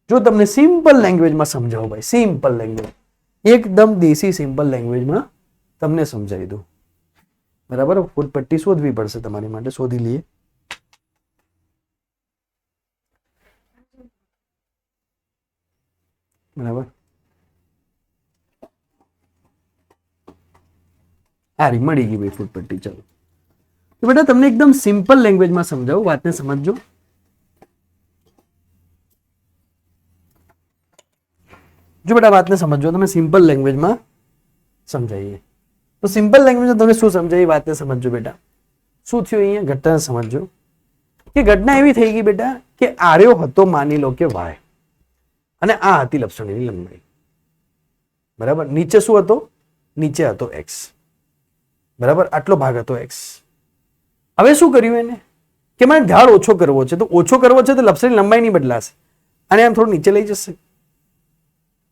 જો તમને સિમ્પલ લેંગ્વેજમાં સમજાવું ભાઈ, સિમ્પલ લેંગ્વેજ, એકદમ દેશી સિમ્પલ લેંગ્વેજમાં તમને સમજાવી દઉં. બરાબર, ફૂટપટ્ટી શોધવી પડશે તમારી માટે, શોધી લઈએ. બરાબર, હારી મળી ગઈ ભાઈ ફૂટપટ્ટી. ચાલો તો બેટા તમને એકદમ સિમ્પલ લેંગ્વેજમાં સમજાવું, વાતને સમજજો. જો બેટા વાતને સમજો, તમે સિમ્પલ લેંગ્વેજમાં સમજાવીએ તો સિમ્પલ લેંગ્વેજમાં તમને શું સમજાવી, વાતને સમજો બેટા. શું થયું અહીંયા? ઘટના સમજો કે ઘટના એવી થઈ ગઈ બેટા કે આર્યો હતો, માની લો કે y, અને આ હતી લપસણીની લંબાઈ. બરાબર, નીચે શું હતો? નીચે હતો x. બરાબર, આટલો ભાગ હતો x. હવે શું કર્યું એને કે મારે ઢાળ ઓછો કરવો છે, તો ઓછો કરવો છે તો લપસણી લંબાઈ નહીં બદલાશે, અને આમ થોડું નીચે લઈ જશે,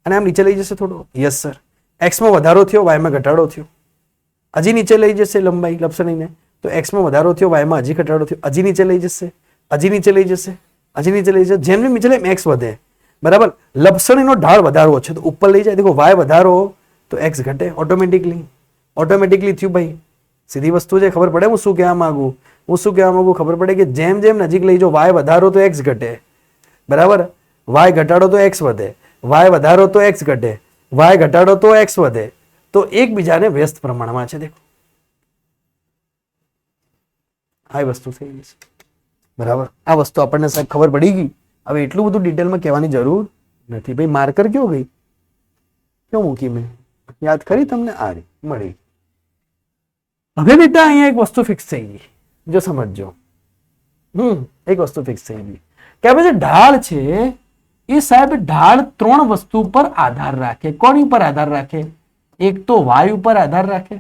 અને આમ નીચે લઈ જશે થોડો. યસ સર, x માં વધારો થયો, y માં ઘટાડો થયો. હજી નીચે લઈ જશે લંબાઈ લપસણીને, તો x માં વધારો થયો, y માં હજી ઘટાડો થયો. હજી નીચે લઈ જશે, હજી નીચે લઈ જશે, હજી નીચે લઈ જશે. જેમ જેમ નીચે લઈ x વધે. બરાબર, લપસણીનો ઢાળ વધારવો છે તો ઉપર લઈ જાય. દેખો y વધારો તો x ઘટે ઓટોમેટિકલી. ઓટોમેટિકલી થયું ભાઈ, સીધી વસ્તુ છે. ખબર પડે હું શું કહેવા માંગુ? હું શું કહેવા માંગુ ખબર પડે કે જેમ જેમ નજીક લઈ જાઓ, y વધારો તો x ઘટે. બરાબર, y ઘટાડો તો x વધે, y વધારો તો x ઘટે, y ઘટાડો તો x વધે. તો એકબીજાને વ્યસ્ત પ્રમાણમાં છે. દેખો આ વસ્તુ થઈ ગઈ છે. બરાબર, આ વસ્તુ આપણને સાહેબ ખબર પડી ગઈ. હવે એટલું બધું ડિટેલમાં કહેવાની જરૂર નથી ભાઈ. માર્કર કયો ગઈ, ક્યો મૂકી મેં, યાદ કરી તમને? આ રી મળી. હવે બેટા અહીંયા એક વસ્તુ ફિક્સ થઈ ગઈ, જો સમજજો. એક વસ્તુ ફિક્સ થઈ ગઈ કે આપણે જે ઢાળ છે એ સાહેબ ઢાળ 3 વસ્તુ પર આધાર રાખે. કોની ઉપર આધાર રાખે? એક તો y ઉપર આધાર રાખે,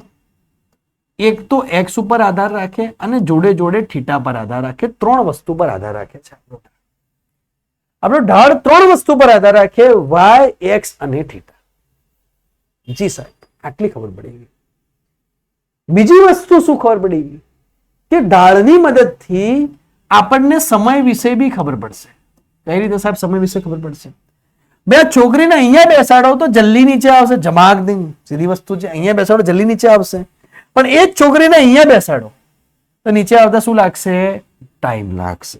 એક તો x ઉપર આધાર રાખે, અને જોડે જોડે થીટા પર આધાર રાખે. 3 વસ્તુ પર આધાર રાખે છે આપણો ઢાળ. 3 વસ્તુ પર આધાર રાખે, y, x અને થીટા. જી સાહેબ, આટલી ખબર પડી ગઈ. બીજી વસ્તુ શું ખબર પડી ગઈ કે ઢાળની મદદથી આપણને સમય વિશે બી ખબર પડશે. કઈ રીતે સાહેબ સમય વિશે ખબર પડશે? બે છોકરીને અહીંયા બેસાડો તો જલ્દી નીચે આવશે, જમાક દઈને. સીધી વસ્તુ છે, અહીંયા બેસાડો જલ્દી નીચે આવશે. પણ એ જ છોકરીને અહીંયા બેસાડો તો નીચે આવતા શું લાગશે? ટાઈમ લાગશે.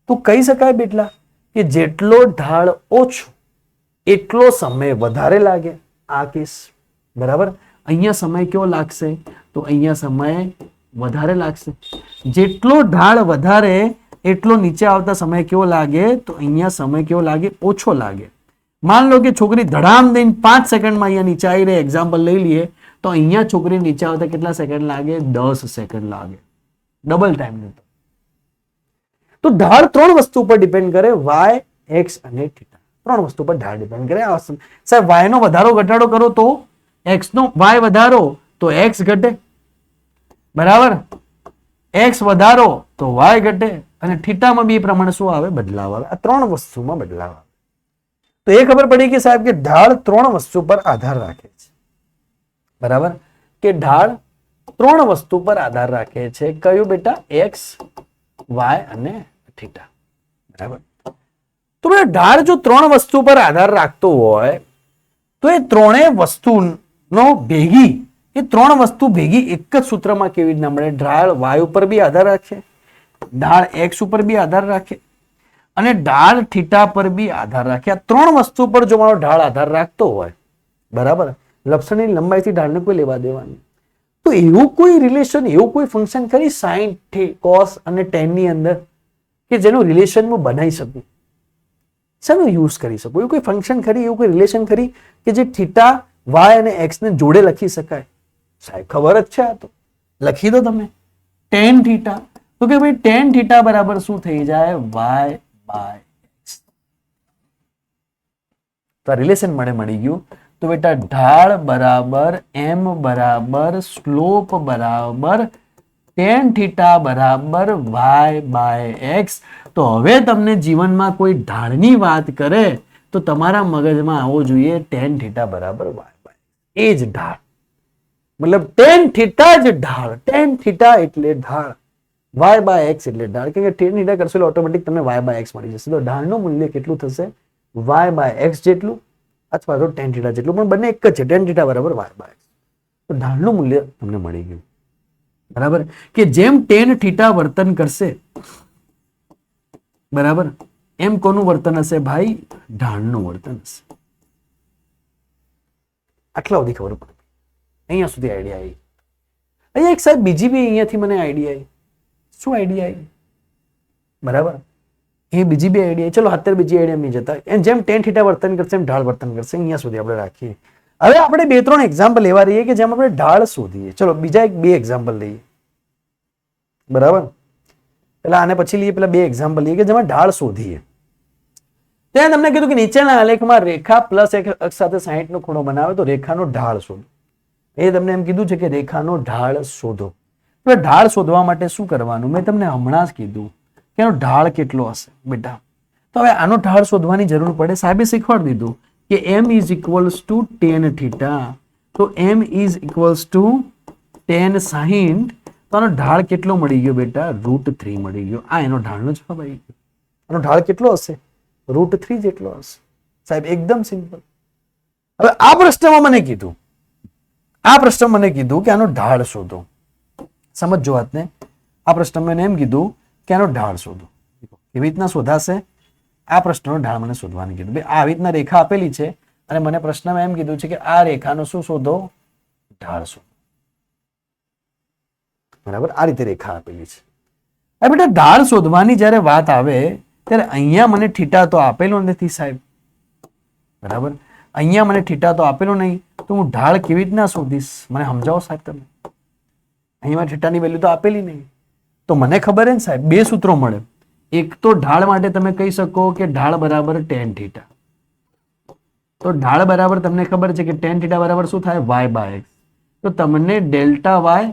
તો કહી શકાય બેટલા કે જેટલો ઢાળ ઓછો એટલો સમય વધારે લાગે. આ કેસ બરાબર. અહીંયા સમય કેવો લાગશે? તો અહીંયા સમય વધારે લાગશે. જેટલો ઢાળ વધારે એટલો નીચે આવતા સમય કેવો લાગે? તો અહીંયા સમય કેવો લાગે? ઓછો લાગે. માન લો કે છોકરી ધડામ દઈને 5 સેકન્ડમાં અહીંયા નીચે આવી રહી, એક્ઝામ્પલ લઈ લઈએ, તો અહીંયા છોકરી નીચે આવતા કેટલા સેકન્ડ લાગે? 10 સેકન્ડ લાગે. ડબલ ટાઈમ નતો. તો ઢાળ 3 વસ્તુ પર ડિપેન્ડ કરે, y, x અને થીટા. 3 વસ્તુ પર ઢાળ ડિપેન્ડ કરે. સાહેબ y નો વધારો ઘટાડો કરો તો x નો y વધારો તો x ઘટે. બરાબર, x વધારો તો y ઘટે, અને થીટામાં બી એ પ્રમાણે શું આવે? બદલાવ આવે. આ ત્રણ વસ્તુમાં બદલાવ આવે. તો એ ખબર પડી કે સાહેબ કે ઢાળ ત્રણ વસ્તુ પર આધાર રાખે છે. બરાબર? કે ઢાળ ત્રણ વસ્તુ પર આધાર રાખે છે. કયું બેટા? એક્સ, વાય અને થીટા. બરાબર? તો ઢાળ જો ત્રણ વસ્તુ પર આધાર રાખતો હોય તો એ ત્રણેય વસ્તુનો ભેગી, એ ત્રણ વસ્તુ ભેગી એક જ સૂત્રમાં કેવી રીતના મળે? ઢાળ વાય ઉપર બી આધાર રાખે, ઢાળ એક્સ ઉપર બી આધાર રાખે અને ઢાળ થીટા પર બી આધાર રાખે. આ ત્રણ વસ્તુ પર જો મારો ઢાળ આધાર રાખતો હોય, બરાબર, લક્ષણની લંબાઈથી ઢાળને કોઈ લેવા દેવા નહીં. તો એવું કોઈ રિલેશન, એવું કોઈ ફંક્શન કરી સાઇન, કોસ અને ટેન ની અંદર કે જેનું રિલેશન હું બનાવી શકું, શાનો યુઝ કરી શકું? એવું કોઈ ફંક્શન ખરી, એવું કોઈ રિલેશન ખરી કે જે થીટા, વાય અને એક્સ ને જોડે લખી શકાય? સાહેબ ખબર જ છે, આ તો લખી દો તમે. ટેન થીટા, તો કે ભાઈ ટેન થીટા બરાબર શું થઈ જાય? Y by X. તો રિલેશન મળી ગયું. તો બેટા ઢાળ બરાબર એમ બરાબર સ્લોપ બરાબર ટેન થીટા બરાબર વાય બાય એક્સ. તો હવે તમને જીવનમાં કોઈ ઢાળની વાત કરે તો તમારા મગજમાં આવવો જોઈએ ટેન થીટા બરાબર વાય બાય. એ જ ઢાળ, મતલબ ટેન થીટા જ ઢાળ. ટેન થીટા એટલે ઢાળ, વાય બાય એક્સ એટલે ઢાળ. કે ટેન થીટા કરશો એટલે ઓટોમેટિક તમને વાય બાય એક્સ મળી જશે. તો ઢાળનું મૂલ્ય કેટલું થશે? વાય બાય એક્સ જેટલું અથવા તો ટેન થીટા જેટલું, પણ બંને એક જ છે. ટેન થીટા બરાબર વાય બાય એક્સ. તો ઢાળનું મૂલ્ય તમને મળી ગયું. બરાબર? કે જેમ ટેન થીટા વર્તન કરશે, બરાબર, એમ કોનું વર્તન હશે ભાઈ? ઢાળનું વર્તન હશે. આટલા સુધી ખબર પડે. અહીંયા સુધી આઈડિયા આવી. અહીંયા એક સાહેબ બીજી બી અહીંયાથી મને આઈડિયા આવી. શું આઈડિયા આવી? બરાબર, એ બીજી બી આઈડિયા. ચલો અત્યારે બીજી આઈડિયા નહીં જતા. એમ જેમ ટેન થીટા વર્તન કરશે એમ ઢાળ વર્તન કરશે. અહીંયા સુધી આપણે રાખીએ. હવે આપણે બે ત્રણ એક્ઝામ્પલ લેવા રહીએ કે જેમ આપણે ઢાળ શોધીએ. ચલો બીજા બે એક્ઝામ્પલ લઈએ. બરાબર, પેલા આને પછી લઈએ, પેલા બે એક્ઝામ્પલ લઈએ કે જેમાં ઢાળ શોધીએ. ત્યાં તમને કીધું કે નીચેના આલેખમાં રેખા પ્લસ એક અક્ષ સાથે 60 નો ખૂણો બનાવે તો રેખાનો ઢાળ શોધો. એ તમને એમ કીધું છે કે રેખાનો ઢાળ શોધો. તો ઢાળ શોધવા માટે શું કરવાનું? મેં તમને હમણાં જ કીધું કે એનો ઢાળ કેટલો હશે બેટા. તો હવે આનો ઢાળ શોધવાની જરૂર પડે. સાહેબે શીખવાડી દીધું કે m is equals two ten theta. તો m is equals two ten 60. તો આનો ઢાળ કેટલો મળી ગયો બેટા? √3 મળી ગયો. આ એનો ઢાળનો જવાબ આવી ગયો. આનો ઢાળ કેટલો હશે? √3 જેટલો હશે. સાહેબ એકદમ સિમ્પલ. હવે આ પ્રશ્નમાં મને કીધું, કે આનો ઢાળ શોધો. સમજો વાતને. આ પ્રશ્નમાં મને એમ કીધું કે આનો ઢાળ શોધો. કેવી રીતના શોધાશે? આ પ્રશ્નનો ઢાળ મને શોધવાનું કીધું. ભાઈ આવી રીતના રેખા આપેલી છે અને મને પ્રશ્નમાં એમ કીધું છે કે આ રેખાનો શું શોધો? ઢાળ શોધો. બરાબર, આ રીતે રેખા આપેલી છે. હવે બેટા ઢાળ શોધવાની જ્યારે વાત આવે ત્યારે અહીંયા મને થીટા તો આપેલો નથી સાહેબ. બરાબર, અહીંયા મને થીટા તો આપેલો નહીં, તો હું ઢાળ કેવી રીતના શોધીશ? મને સમજાવો સાહેબ તમે. અહીંયા થીટાની વેલ્યુ તો આપેલી નહીં. તો મને ખબર હે ને સાહેબ, બે સૂત્રો મળે. એક તો ઢાળ માટે તમે કહી શકો કે ઢાળ બરાબર ટેન થીટા. તો ઢાળ બરાબર તમને ખબર છે કે ટેન થીટા બરાબર શું થાય? Y by X. તો તમને ડેલ્ટા વાય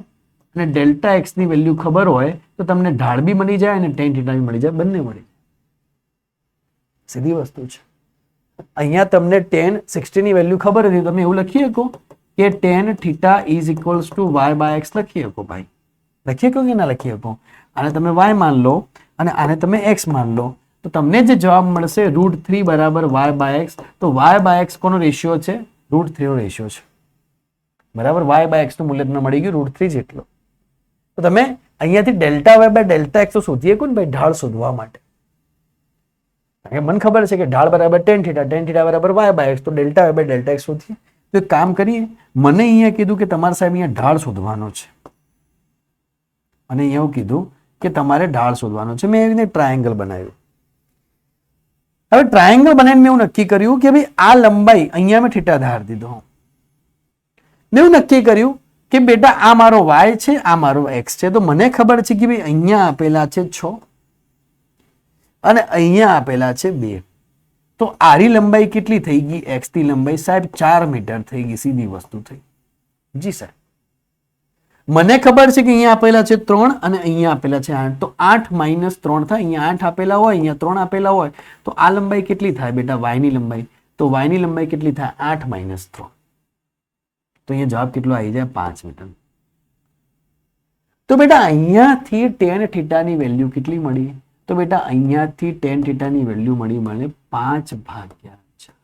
અને ડેલ્ટા એક્સ ની વેલ્યુ ખબર હોય તો તમને ઢાળ બી મળી જાય અને ટેન થીટા બી મળી જાય, બંને મળી જાય. સીધી વસ્તુ છે. અહીંયા તમને ટેન 60 ની વેલ્યુ ખબર હતી, તમે એવું લખી શકો કે tan theta is equals to Y by X લખી શકો ભાઈ. લખી શકો કે ના લખી શકો? આને તમે વાય માન લો અને આને તમે એક્સ માન લો તો તમને જે જવાબ મળશે √3 બરાબર વાય બાય એક્સ. તો વાય બાય એક્સ કોનો રેશિયો છે? √3 નો રેશિયો છે. બરાબર, વાય બાય એક્સ નું મૂલ્ય તમને મળી ગયું √3 જેટલો. તો તમે અહીંયાથી delta Y by delta X તો શોધીએ કોણ ભાઈ ઢાળ શોધવા માટે? મને ખબર છે કે ઢાળ બરાબર ટેન થીટા બરાબર વાય બાય એક્સ. તો delta Y by delta X શોધીએ. તો એક કામ કરીએ, મને અહીંયા કીધું કે તમારે સાહેબ અહીંયા ઢાળ શોધવાનો છે અને અહીંયા એવું કીધું કે તમારે ઢાળ શોધવાનો છે. મેં એવી ટ્રાયેંગલ બનાવ્યું. હવે ટ્રાયેંગલ બનાવીને મેં એવું નક્કી કર્યું કે ભાઈ આ લંબાઈ અહીંયા મેં થીટા ધાર દીધો. મેં એવું નક્કી કર્યું કે બેટા આ મારો વાય છે, આ મારો એક્સ છે. તો મને ખબર છે કે ભાઈ અહીંયા આપેલા છે 6 અને અહીંયા આપેલા છે 2. તો આરી લંબાઈ કેટલી થઈ ગઈ? એક્સ ની લંબાઈ સાહેબ 4 મીટર થઈ ગઈ. સીધી વસ્તુ થઈ. જી સાહેબ. મને ખબર છે કે અહીંયા આપેલા છે 3 અને અહીંયા આપેલા છે 8, તો 8 - 3 થાય. અહીંયા 8 આપેલા હોય, અહીંયા 3 આપેલા હોય, તો આ લંબાઈ કેટલી થાય બેટા? y ની લંબાઈ. તો y ની લંબાઈ કેટલી થાય? 8 - 3. તો અહીંયા જવાબ કેટલો આવી જાય? 5 મીટર. તો બેટા અહીંયાથી tan θ ની વેલ્યુ કેટલી મળી? તો બેટા અહીંયાથી tan θ ની વેલ્યુ મળી મને 5/4.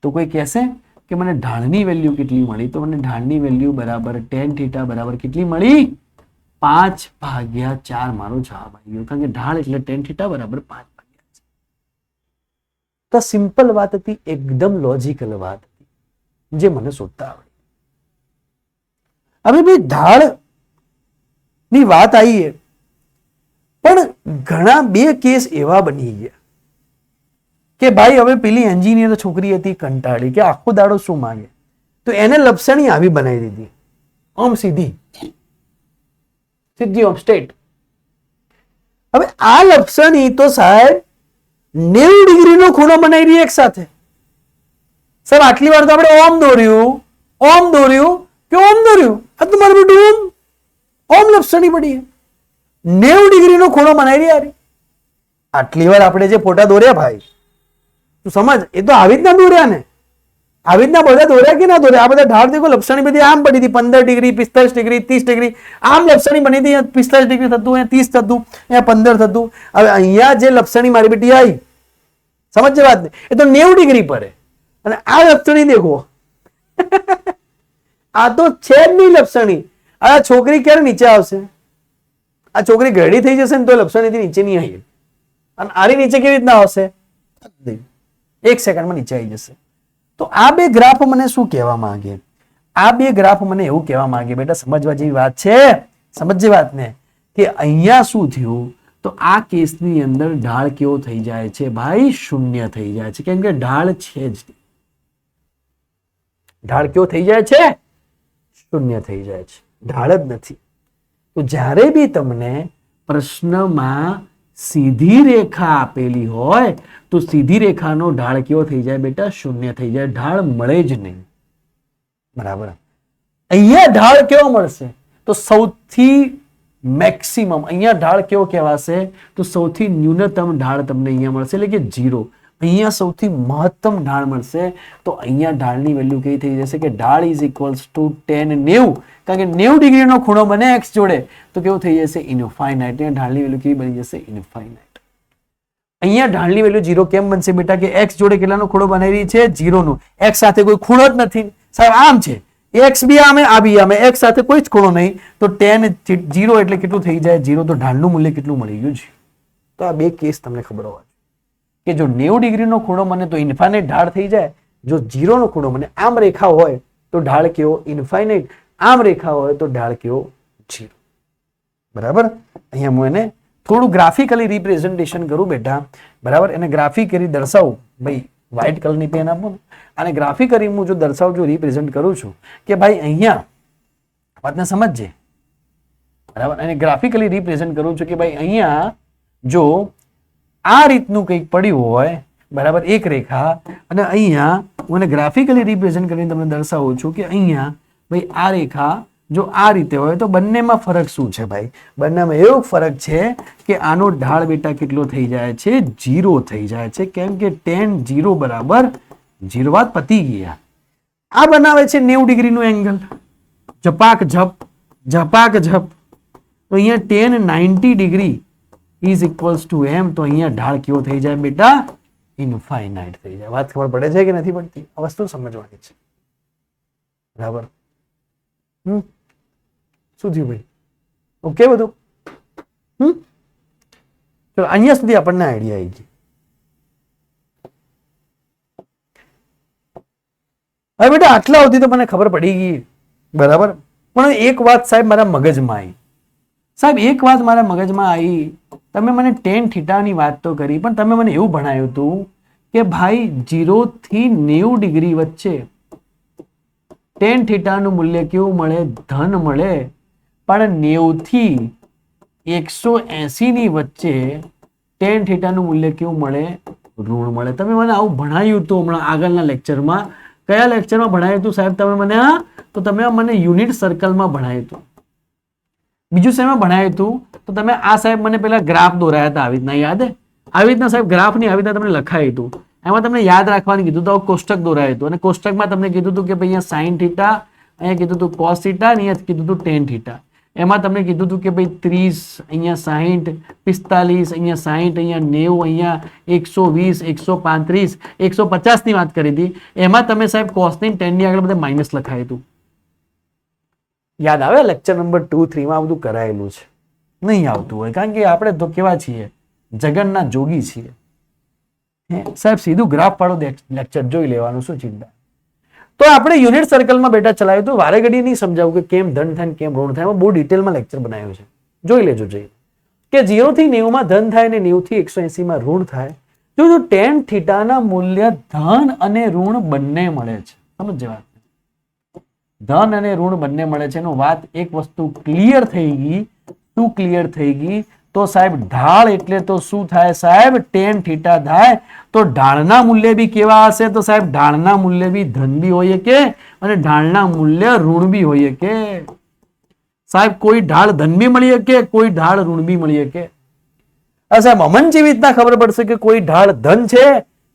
તો કોઈ કહેશે કે મને ઢાળની વેલ્યુ કેટલી મળી? તો મને ઢાળની વેલ્યુ બરાબર tan θ બરાબર કેટલી મળી? 5/4 મારો જવાબ આવી ગયો, કારણ કે ઢાળ એટલે tan θ બરાબર 5/4. તો સિમ્પલ વાત હતી, એકદમ લોજિકલ વાત હતી, જે મને શોધતા આવડી. હવે ભાઈ ઢાળ ની વાત આવી, પણ ઘણા 2 કેસ એવા બની ગયા કે ભાઈ હવે પેલી એન્જિનિયર છોકરી હતી, કંટાળી કે આખો દાડો શું માંગે, તો એને લપસણી આવી બનાવી દીધી, ઓમ સીધી ઓમ સ્ટ્રેટ. હવે આ લપસણી તો સાહેબ 90 ડિગ્રીનો ખૂણો બનાવી રહી એક સાથે. સાહેબ આટલી વાર તો આપણે ઓમ દોર્યું કે ઓમ દોર્યું, આ તો મારું બેટું ઓમ લપસણી પડી 90 ડિગ્રીનો ખૂણો બનાવી રહી યાર. આટલી વાર આપણે જે ફોટા દોર્યા ભાઈ, તું સમજ, એ તો આવી રીતના દોર્યા ને, આવી રીતના બધા દોર્યા કે ના દોર્યા? આ બધા ઢાળ દેખો, લપસણી બધી આમ પડી હતી, 15 ડિગ્રી, 45 ડિગ્રી, 30 ડિગ્રી, આમ લપસણી બની હતી. 45 ડિગ્રી થતું, અહીંયા 30 થતું, અહીંયા 15 થતું. હવે અહીંયા જે લપસણી મારી બેટી આવી, સમજે વાત ને, એ તો 90 ડિગ્રી પર. અને આ લપસણી દેખો, આ તો છે જ નહીં લપસણી. આ છોકરી ક્યારે નીચે આવશે? આ છોકરી ઘરડી થઈ જશે ને તો લપસણીથી નીચે નહીં આવી. અને આરી નીચે કેવી રીતના આવશે? 1 સેકન્ડમાં નીચે આવી જશે. તો આ 2 ગ્રાફ મને શું કહેવા માંગે? આ 2 ગ્રાફ મને એવું કહેવા માંગે, બેટા સમજવા જેવી વાત છે, સમજજે વાતને, કે અહીંયા શું થયું? તો આ કેસની અંદર ઢાળ કેવો થઈ જાય છે ભાઈ? 0 થઈ જાય છે, કેમ કે ઢાળ છે જ. ઢાળ કેવો થઈ જાય છે? 0 થઈ જાય છે, ઢાળ જ નથી. તો જ્યારે બી તમને પ્રશ્નમાં સીધી રેખા આપેલી હોય તો સીધી રેખાનો ઢાળ કેવો થઈ જાય બેટા? 0 થઈ જાય, ઢાળ મળે જ નહીં. બરાબર. અહીંયા ઢાળ કેવો મળશે? તો સૌથી મેક્સિમમ અહીંયા ઢાળ કેવો કહેવાશે? તો સૌથી ન્યૂનતમ ઢાળ તમને અહીંયા મળશે, એટલે કે 0. અહીંયા સૌથી મહત્તમ ઢાળ મળશે, તો અહીંયા ઢાળની વેલ્યુ કેવી થઈ જશે? કે ઢાળ ઇઝ ઇક્વલ્સ ટુ tan 90, કારણ કે 90 ડિગ્રીનો ખૂણો બને x જોડે, તો કેવું થઈ જશે? ઇનફાઇનાઇટ. ઢાળની વેલ્યુ કેવી બની જશે? ઇનફાઇનાઇટ. અહીંયા ઢાળની વેલ્યુ 0 કેમ બનશે બેટા? કે x જોડે કેટલાનો ખૂણો બનાવી રહી છે? 0 નો. x સાથે કોઈ ખૂણો જ નથી સાહેબ, આમ છે, x બી આમે, આ બી આમે, x સાથે કોઈ જ ખૂણો નહીં, તો tan 0 એટલે કેટલું થઈ જાય? 0. તો ઢાળનું મૂલ્ય કેટલું મળી ગયું છે? તો આ 2 કેસ તમને ખબર હોવા કે જો 90 ડિગ્રીનો ખૂણો મને તો ઇન્ફાઇનાઇટ ઢાળ થઈ જાય, જો 0 નો ખૂણો મને આમ રેખા હોય તો ઢાળ કેવો? ઇન્ફાઇનાઇટ. આમ રેખા હોય તો ઢાળ કેવો? 0. બરાબર. અહીંયા હું એને થોડું ગ્રાફિકલી રિપ્રેઝન્ટેશન કરું બેટા, બરાબર, એને ગ્રાફિકલી દર્શાવું. ભાઈ વ્હાઇટ કલરની પેન આપો ને, અને ગ્રાફિકલી હું જો દર્શાવું છું, રિપ્રેઝન્ટ કરું છું કે ભાઈ અહીંયા વાતને સમજજે, બરાબર, અને ગ્રાફિકલી રિપ્રેઝન્ટ કરું છું કે ભાઈ અહીંયા જો આ રીતનું કંઈક પડ્યું હોય, બરાબર, એક રેખા, અને અહીંયા હું એને ગ્રાફિકલી રિપ્રેઝન્ટ કરીને તમને દર્શાવું છું કે અહીંયા ભાઈ આ રેખા જો આ રીતે હોય તો બંનેમાં ફરક શું છે ભાઈ? બંનેમાં એવો ફરક છે કે આનો ઢાળ બેટા કેટલો થઈ જાય છે? 0 થઈ જાય છે, કેમ કે tan 0 બરાબર 0. વાત પતી ગયા. આ બનાવે છે 90 ડિગ્રીનું એંગલ, ઝપાક ઝપ ઝપાક ઝપ, તો અહીંયા tan 90 degree is equals two m. તો અહીંયા ઢાળ કેવો થઈ જાય બેટા? ઇનફાઇનાઇટ થઈ જાય. વાત ખબર પડે છે કે નથી પડતી? આ વસ્તુ સમજવાની છે, બરાબર. શું થયું ભાઈ? ઓકે બધું? ચલો અહીંયા સુધી આપણને આઈડિયા આવી ગઈ. હવે બેટા આટલા સુધી તો મને ખબર પડી ગઈ, બરાબર, પણ એક વાત સાહેબ મારા મગજમાં આવી. સાહેબ એક વાત મારા મગજમાં આવી, તમે મને tan θ ની વાત તો કરી, પણ તમે મને એવું ભણાવ્યું હતું કે ભાઈ 0 થી 90 ડિગ્રી વચ્ચે tan θ નું મૂલ્ય કેવું મળે? ધન મળે. પણ 90 થી 180 ની વચ્ચે tan θ નું મૂલ્ય કેવું મળે? ઋણ મળે. તમે મને આવું ભણાવ્યું હતું હમણાં આગળના લેક્ચરમાં, કયા લેક્ચરમાં ભણાયું હતું સાહેબ તમે મને? તો તમે મને યુનિટ સર્કલમાં ભણાયું હતું. બીજું શેમાં ભણાયું હતું? તો તમે આ સાહેબ મને પેલા ગ્રાફ દોરાયા હતા આવી રીતના, યાદ હે? આવી રીતના સાહેબ ગ્રાફ ની આવી રીતના તમને લખાયું હતું. એમાં તમને યાદ રાખવાનું કીધું તો કોષ્ટક દોરાયું હતું અને કોષ્ટકમાં તમને કીધું હતું કે ભાઈ અહીંયા સાઇન થીટા, અહીંયા કીધું હતું કોસ થીટા અને અહીંયા કીધું હતું ટેન થીટા. એમાં તમને કીધું હતું કે ભાઈ 30, અહીંયા 60, 45, અહીંયા 60, અહીંયા 90, અહીંયા 120, 135, 150 ની વાત કરી હતી. એમાં તમે સાહેબ કોસ ની 10 ની આગળ બધા માઇનસ લખાયું હતું. યાદ આવે? લેક્ચર નંબર 2, 3 માં બધું કરાયેલું છે. નહીં આવતું હોય કારણ કે આપણે તો કેવા છીએ, જગન્ના જોગી છીએ સાહેબ. સીધું ગ્રાફ વાળો લેક્ચર જોઈ લેવાનું, શું ચિંતા. તો આપણે યુનિટ સર્કલમાં બેટા ચલાવ્યું તો વારે ઘડી નહીં સમજાવું કે કેમ ધન થાય કેમ ઋણ થાય. બહુ ડિટેલમાં લેક્ચર બનાવ્યું છે, જોઈ લેજો જઈ કે 0 થી 90 માં ધન થાય ને 90 થી 180 માં ઋણ થાય. જો tan થીટાના મૂલ્ય ધન અને ઋણ બંને મળે છે, સમજ વાત, ધન અને ઋણ બંને મળે છે એનો વાત એક વસ્તુ ક્લિયર થઈ ગઈ. શું ક્લિયર થઈ ગઈ? તો સાહેબ ઢાળ એટલે તો શું થાય સાહેબ? tan થીટા થાય. તો ઢાળના મૂલ્ય બી કેવા હશે? તો સાહેબ ઢાળના મૂલ્ય બી ધન બી હોય કે અને ઢાળના મૂલ્ય ઋણ બી હોય કે સાહેબ. કોઈ ઢાળ ધન બી મળી કે કોઈ ઢાળ ઋણ બી મળી કે. સાહેબ અમન જેવી રીતના ખબર પડશે કે કોઈ ઢાળ ધન છે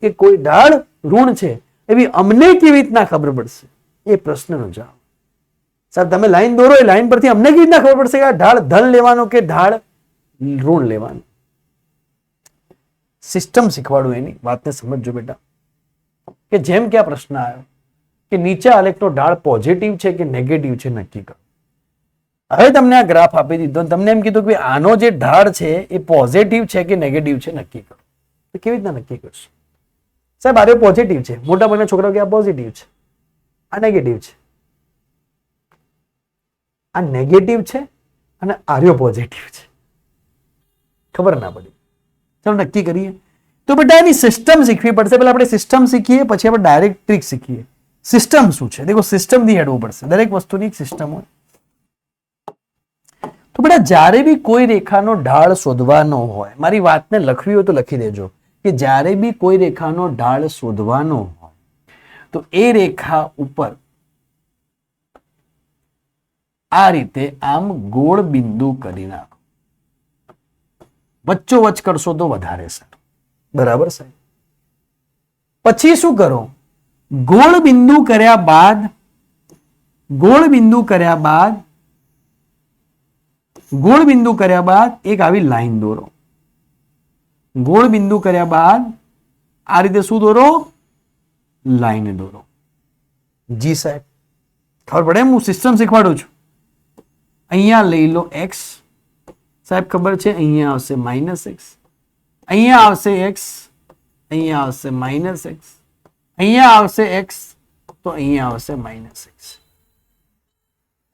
કે કોઈ ઢાળ ઋણ છે, એવી અમને કેવી રીતના ખબર પડશે? એ પ્રશ્નનો જવાબ સાહેબ તમે લાઈન દોરો, એ લાઈન પરથી અમને કેવી રીતના ખબર પડશે કે આ ઢાળ ધન લેવાનો કે ઢાળ ઋણ લેવાનું? સિસ્ટમ શીખવાડું, એની વાતને સમજજો બેટા. કે જેમ કે આ પ્રશ્ન આવ્યો કે નીચે આલેખનો ઢાળ પોઝિટિવ છે કે નેગેટિવ છે નક્કી કરો. હવે તમને આ ગ્રાફ આપી દીધો, તમને એમ કીધું કે આનો જે ઢાળ છે એ પોઝિટિવ છે કે નેગેટિવ છે નક્કી કરો. તો કેવી રીતના નક્કી કરશો સાહેબ? આ પોઝિટિવ છે, મોટા ભાગના છોકરાઓ કે આ પોઝિટિવ છે, આ નેગેટિવ છે, આ નેગેટિવ છે અને આર્યો પોઝિટિવ છે. ખબર ના પડી. ચાલો નક્કી કરીએ. તો બેટા એની સિસ્ટમ શીખવી પડશે. પહેલા આપણે સિસ્ટમ શીખીએ, પછી આપણે ડાયરેક્ટ ટ્રીક શીખીએ. સિસ્ટમ શું છે? દેખો સિસ્ટમથી હેડવું પડશે. દરેક વસ્તુની એક સિસ્ટમ હોય. તો બેટા જ્યારે બી કોઈ રેખાનો ઢાળ શોધવાનો હોય, મારી વાતને લખવી હોય તો લખી દેજો કે જ્યારે બી કોઈ રેખાનો ઢાળ શોધવાનો હોય તો એ રેખા ઉપર આ રીતે આમ ગોળ બિંદુ કરી નાખો. વચ્ચોવચ્ચ કરશો તો વધારે સારું. બરાબર સાહેબ? પછી શું કરો? ગોળ બિંદુ કર્યા બાદ એક આવી લાઈન દોરો. ગોળ બિંદુ કર્યા બાદ આ રીતે શું દોરો? લાઈન દોરો. જી સાહેબ ખબર પડે? હું સિસ્ટમ શીખવાડું છું. અહીંયા લઈ લો x, સાહેબ ખબર છે અહીંયા આવશે -x, અહીંયા આવશે x, અહીંયા આવશે -x, અહીંયા આવશે x, તો અહીંયા આવશે -x.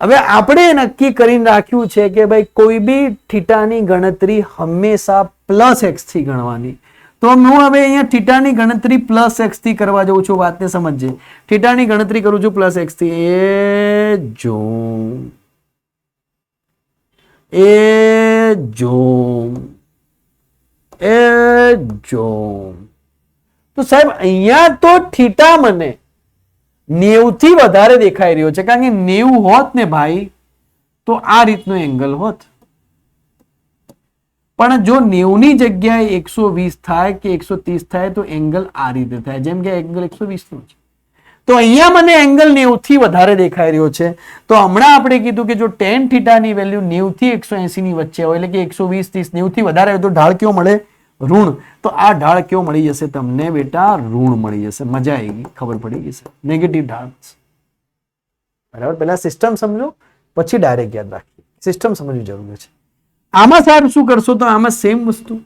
હવે આપણે નક્કી કરીને રાખ્યું છે કે ભાઈ કોઈ બી થીટાની ગણતરી હંમેશા +x થી ગણવાની. તો હું હવે અહીંયા થીટાની ગણતરી +x થી કરવા જઉં છું. વાતને સમજજે. થીટાની ગણતરી કરું છું +x થી. તો સાહેબ અહીંયા તો થીટા મને 90 થી વધારે દેખાઈ રહ્યો છે, કારણ કે 90 હોત ને ભાઈ તો આ રીતનો એંગલ હોત. પણ જો 90 ની જગ્યાએ 120 થાય કે 130 થાય તો એંગલ આ રીતે થાય, જેમ કે એંગલ 120 નો છે. તો અહીંયા મને એંગલ 90 થી વધારે દેખાઈ રહ્યો છે. તો હમણાં આપણે કીધું કે જો tan થીટા ની વેલ્યુ 90 થી 180 ની વચ્ચે હોય, એટલે કે 120, 30, 90 થી વધારે હોય તો ઢાળ કેવો મળે? ઋણ. તો આ ઢાળ કેવો મળી જશે તમને બેટા? ઋણ મળી જશે. મજા આવી ગઈ, ખબર પડી ગઈ છે. નેગેટિવ ઢાળ. બરાબર? પહેલા સિસ્ટમ સમજો, પછી ડાયરેક્ટ યાદ રાખીએ. સિસ્ટમ સમજવી જરૂરી છે. આમાં સાહેબ શું કરશો? તો આમાં સેમ વસ્તુ.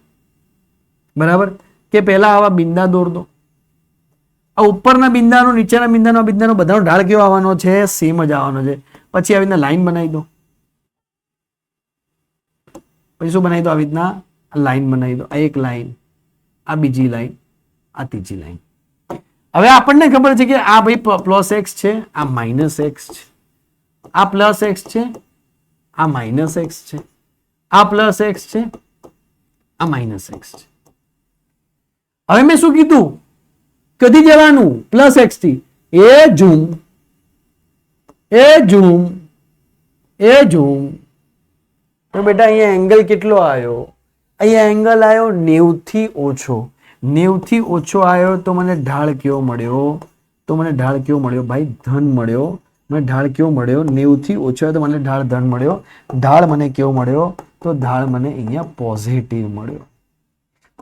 બરાબર? કે પહેલા આવા બિંદા દોર દો. આ ઉપરના બિંદાનો, નીચેના બિંદાનો, બિંદાનો બધાનો ઢાળ કેવો આવવાનો છે? સેમ જ આવવાનો છે. પછી આવી રીતના લાઈન બનાવી દો. પછી શું બનાવી દો? આવી રીતના લાઈન બનાવી દો. આ એક લાઈન, આ બીજી લાઈન, આ ત્રીજી લાઈન. હવે આપણને ખબર છે કે આ ભાઈ +x છે, આ -x છે, આ +x છે, આ -x છે, આ +x છે, આ -x છે. હવે મેં શું કીધું? કદી જવાનું +x થી એ ઝૂમ એ ઝૂમ એ ઝૂમ. તો બેટા અહીંયા એંગલ કેટલો આવ્યો? અહીંયા એંગલ આવ્યો 90 થી ઓછો. 90 થી ઓછો આવ્યો તો મને ઢાળ કેવો મળ્યો? તો મને ઢાળ કેવો મળ્યો ભાઈ? ધન મળ્યો. મને ઢાળ કેવો મળ્યો? 90 થી ઓછો આવ્યો તો મને ઢાળ ધન મળ્યો. ઢાળ મને કેવો મળ્યો? તો ઢાળ મને અહીંયા પોઝિટિવ મળ્યો.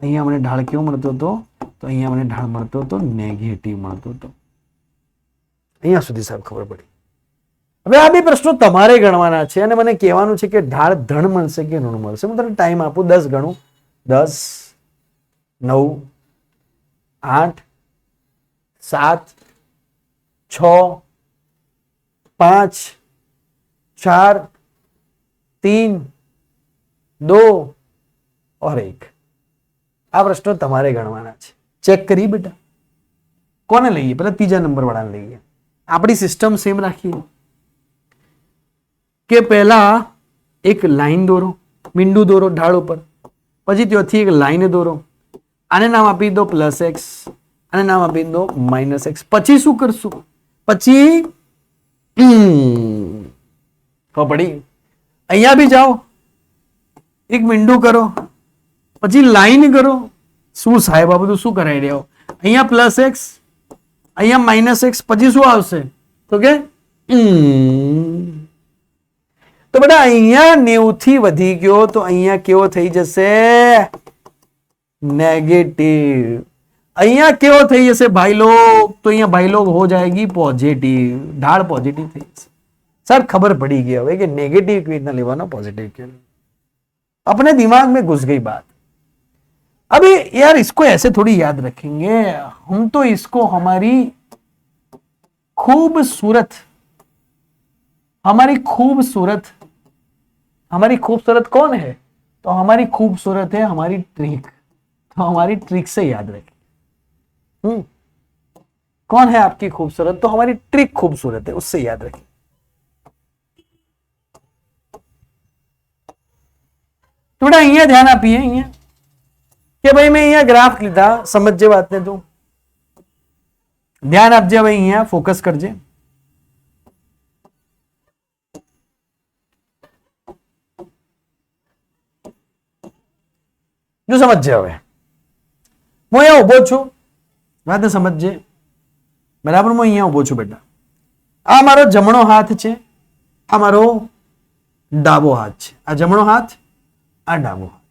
અહીંયા મને ઢાળ કેવો મળતો હતો? તો અહીંયા મને ઢાળ મળતો હતો નેગેટિવ મળતો હતો. અહીંયા સુધી સાહેબ ખબર પડી. હવે આ બે પ્રશ્નો તમારે ગણવાના છે અને મને કહેવાનું છે કે ઢાળ ધન મળશે કે ઋણ મળશે. હું તને ટાઈમ આપું 10 ગણું. 10 9 8 7 6 5 4 3 2 और 1. આ પ્રશ્નો તમારે ગણવાના છે. ચેક કરી બેટા. કોને લઈએ? પેલા ત્રીજા નંબર વાળાને લઈએ. આપણી સિસ્ટમ સેમ રાખીએ કે પહેલા એક લાઈન દોરો, મીંડું દોરો ઢાળ ઉપર, પછી ત્યાંથી એક લાઈન દોરો, આને નામ આપી દો +x, આને નામ આપી દો -x. પછી શું કરશું? પછી પડી અહીંયા બી જાઓ, એક મીંડું કરો, પછી લાઈન કરો. શું સાહેબ આ બધું શું કરાવી રહ્યા? અહીંયા +x, અહીંયા -x, પછી શું આવશે? તો કે તો બેટા અહીંયા 90 થી વધી ગયો તો અહીંયા કેવો થઈ જશે? नेगेटिव. અહીંયા કેવો થઈ જશે ભાઈ લોग? तो અહીંયા भाई लोग हो जाएगी पॉजिटिव. ढाल पॉजिटिव થઈ જશે. सर खबर पड़ी गई હવે કે नेगेटिव क्यों इतना लेवाना पॉजिटिव क्यों? अपने दिमाग में घुस गई बात. अभी यार इसको ऐसे थोड़ी याद रखेंगे हम, तो इसको हमारी खूबसूरत कौन है? तो हमारी खूबसूरत है हमारी ट्रिक. तो हमारी ट्रिक से याद रखें. कौन है आपकी खूबसूरत? तो हमारी ट्रिक खूबसूरत है, उससे याद रखें. थोड़ा અહીંયા ધ્યાન આપીએ અહીંયા કે ભાઈ મેં અહીંયા ગ્રાફ લીધા. સમજજે વાતને. તું ધ્યાન આપજે. હવે અહીંયા ફોકસ કરજે. જો સમજજે. હવે હું અહીંયા ઉભો છું, વાતને સમજજે બરાબર. હું અહીંયા ઉભો છું બેટા. આ મારો જમણો હાથ છે, આ મારો ડાબો હાથ છે. આ જમણો હાથ, આ ડાબો હાથ.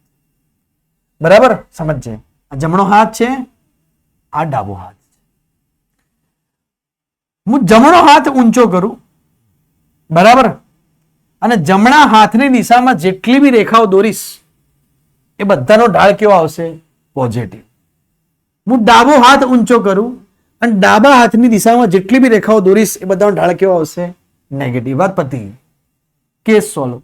બરાબર સમજજે. આ જમણો હાથ છે, આ ડાબો હાથ. હું જમણો હાથ ઊંચો કરું બરાબર, અને જમણા હાથની દિશામાં જેટલી બી રેખાઓ દોરીશ એ બધાનો ઢાળ કેવો આવશે? પોઝિટિવ. હું ડાબો હાથ ઊંચો કરું અને ડાબા હાથની દિશામાં જેટલી બી રેખાઓ દોરીશ એ બધાનો ઢાળ કેવો આવશે? નેગેટિવ. વાત પતી. Case solve.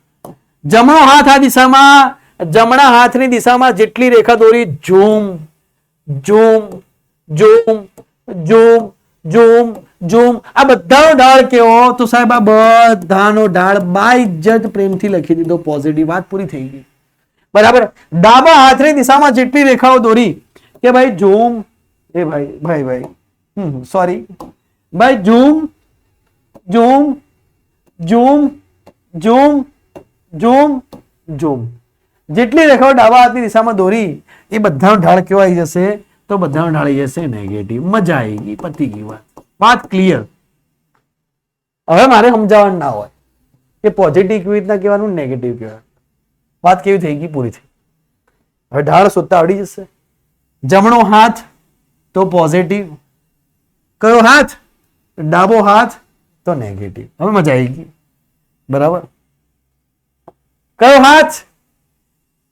જમણો હાથ આ દિશામાં, જમણા હાથની દિશામાં જેટલી રેખા દોરી, zoom zoom zoom zoom zoom zoom, આ બધાનો ઢાળ કેવો? તો સાહેબ આ બધાનો ઢાળ બાયજ્જત પ્રેમથી લખી દીધો પોઝિટિવ. વાત પૂરી થઈ ગઈ બરાબર. ડાબા હાથની દિશામાં જેટલી રેખાઓ દોરી કે ભાઈ ઝૂમ, એ ભાઈ સોરી ભાઈ, zoom zoom zoom zoom zoom zoom, જેટલી રેખાઓ ડાબા હાથની દિશામાં દોરી એ બધાનો ઢાળ કેવો આવી જશે? તો બધાનો ઢાળ આવી જશે નેગેટિવ. મજા આવી ગઈ, પતી ગઈ વાત. વાત ક્લિયર. હવે મારે સમજાવવાનું ના હોય કે પોઝિટિવ કેવી રીતના કહેવાનું, નેગેટિવ કહેવાનું. વાત કેવી થઈ ગઈ? પૂરી થઈ. હવે ઢાળ શોધતા આવડી જશે. જમણો હાથ તો પોઝિટિવ, કયો હાથ? ડાબો હાથ તો નેગેટિવ. હવે મજા આવી ગઈ બરાબર. કયો હાથ?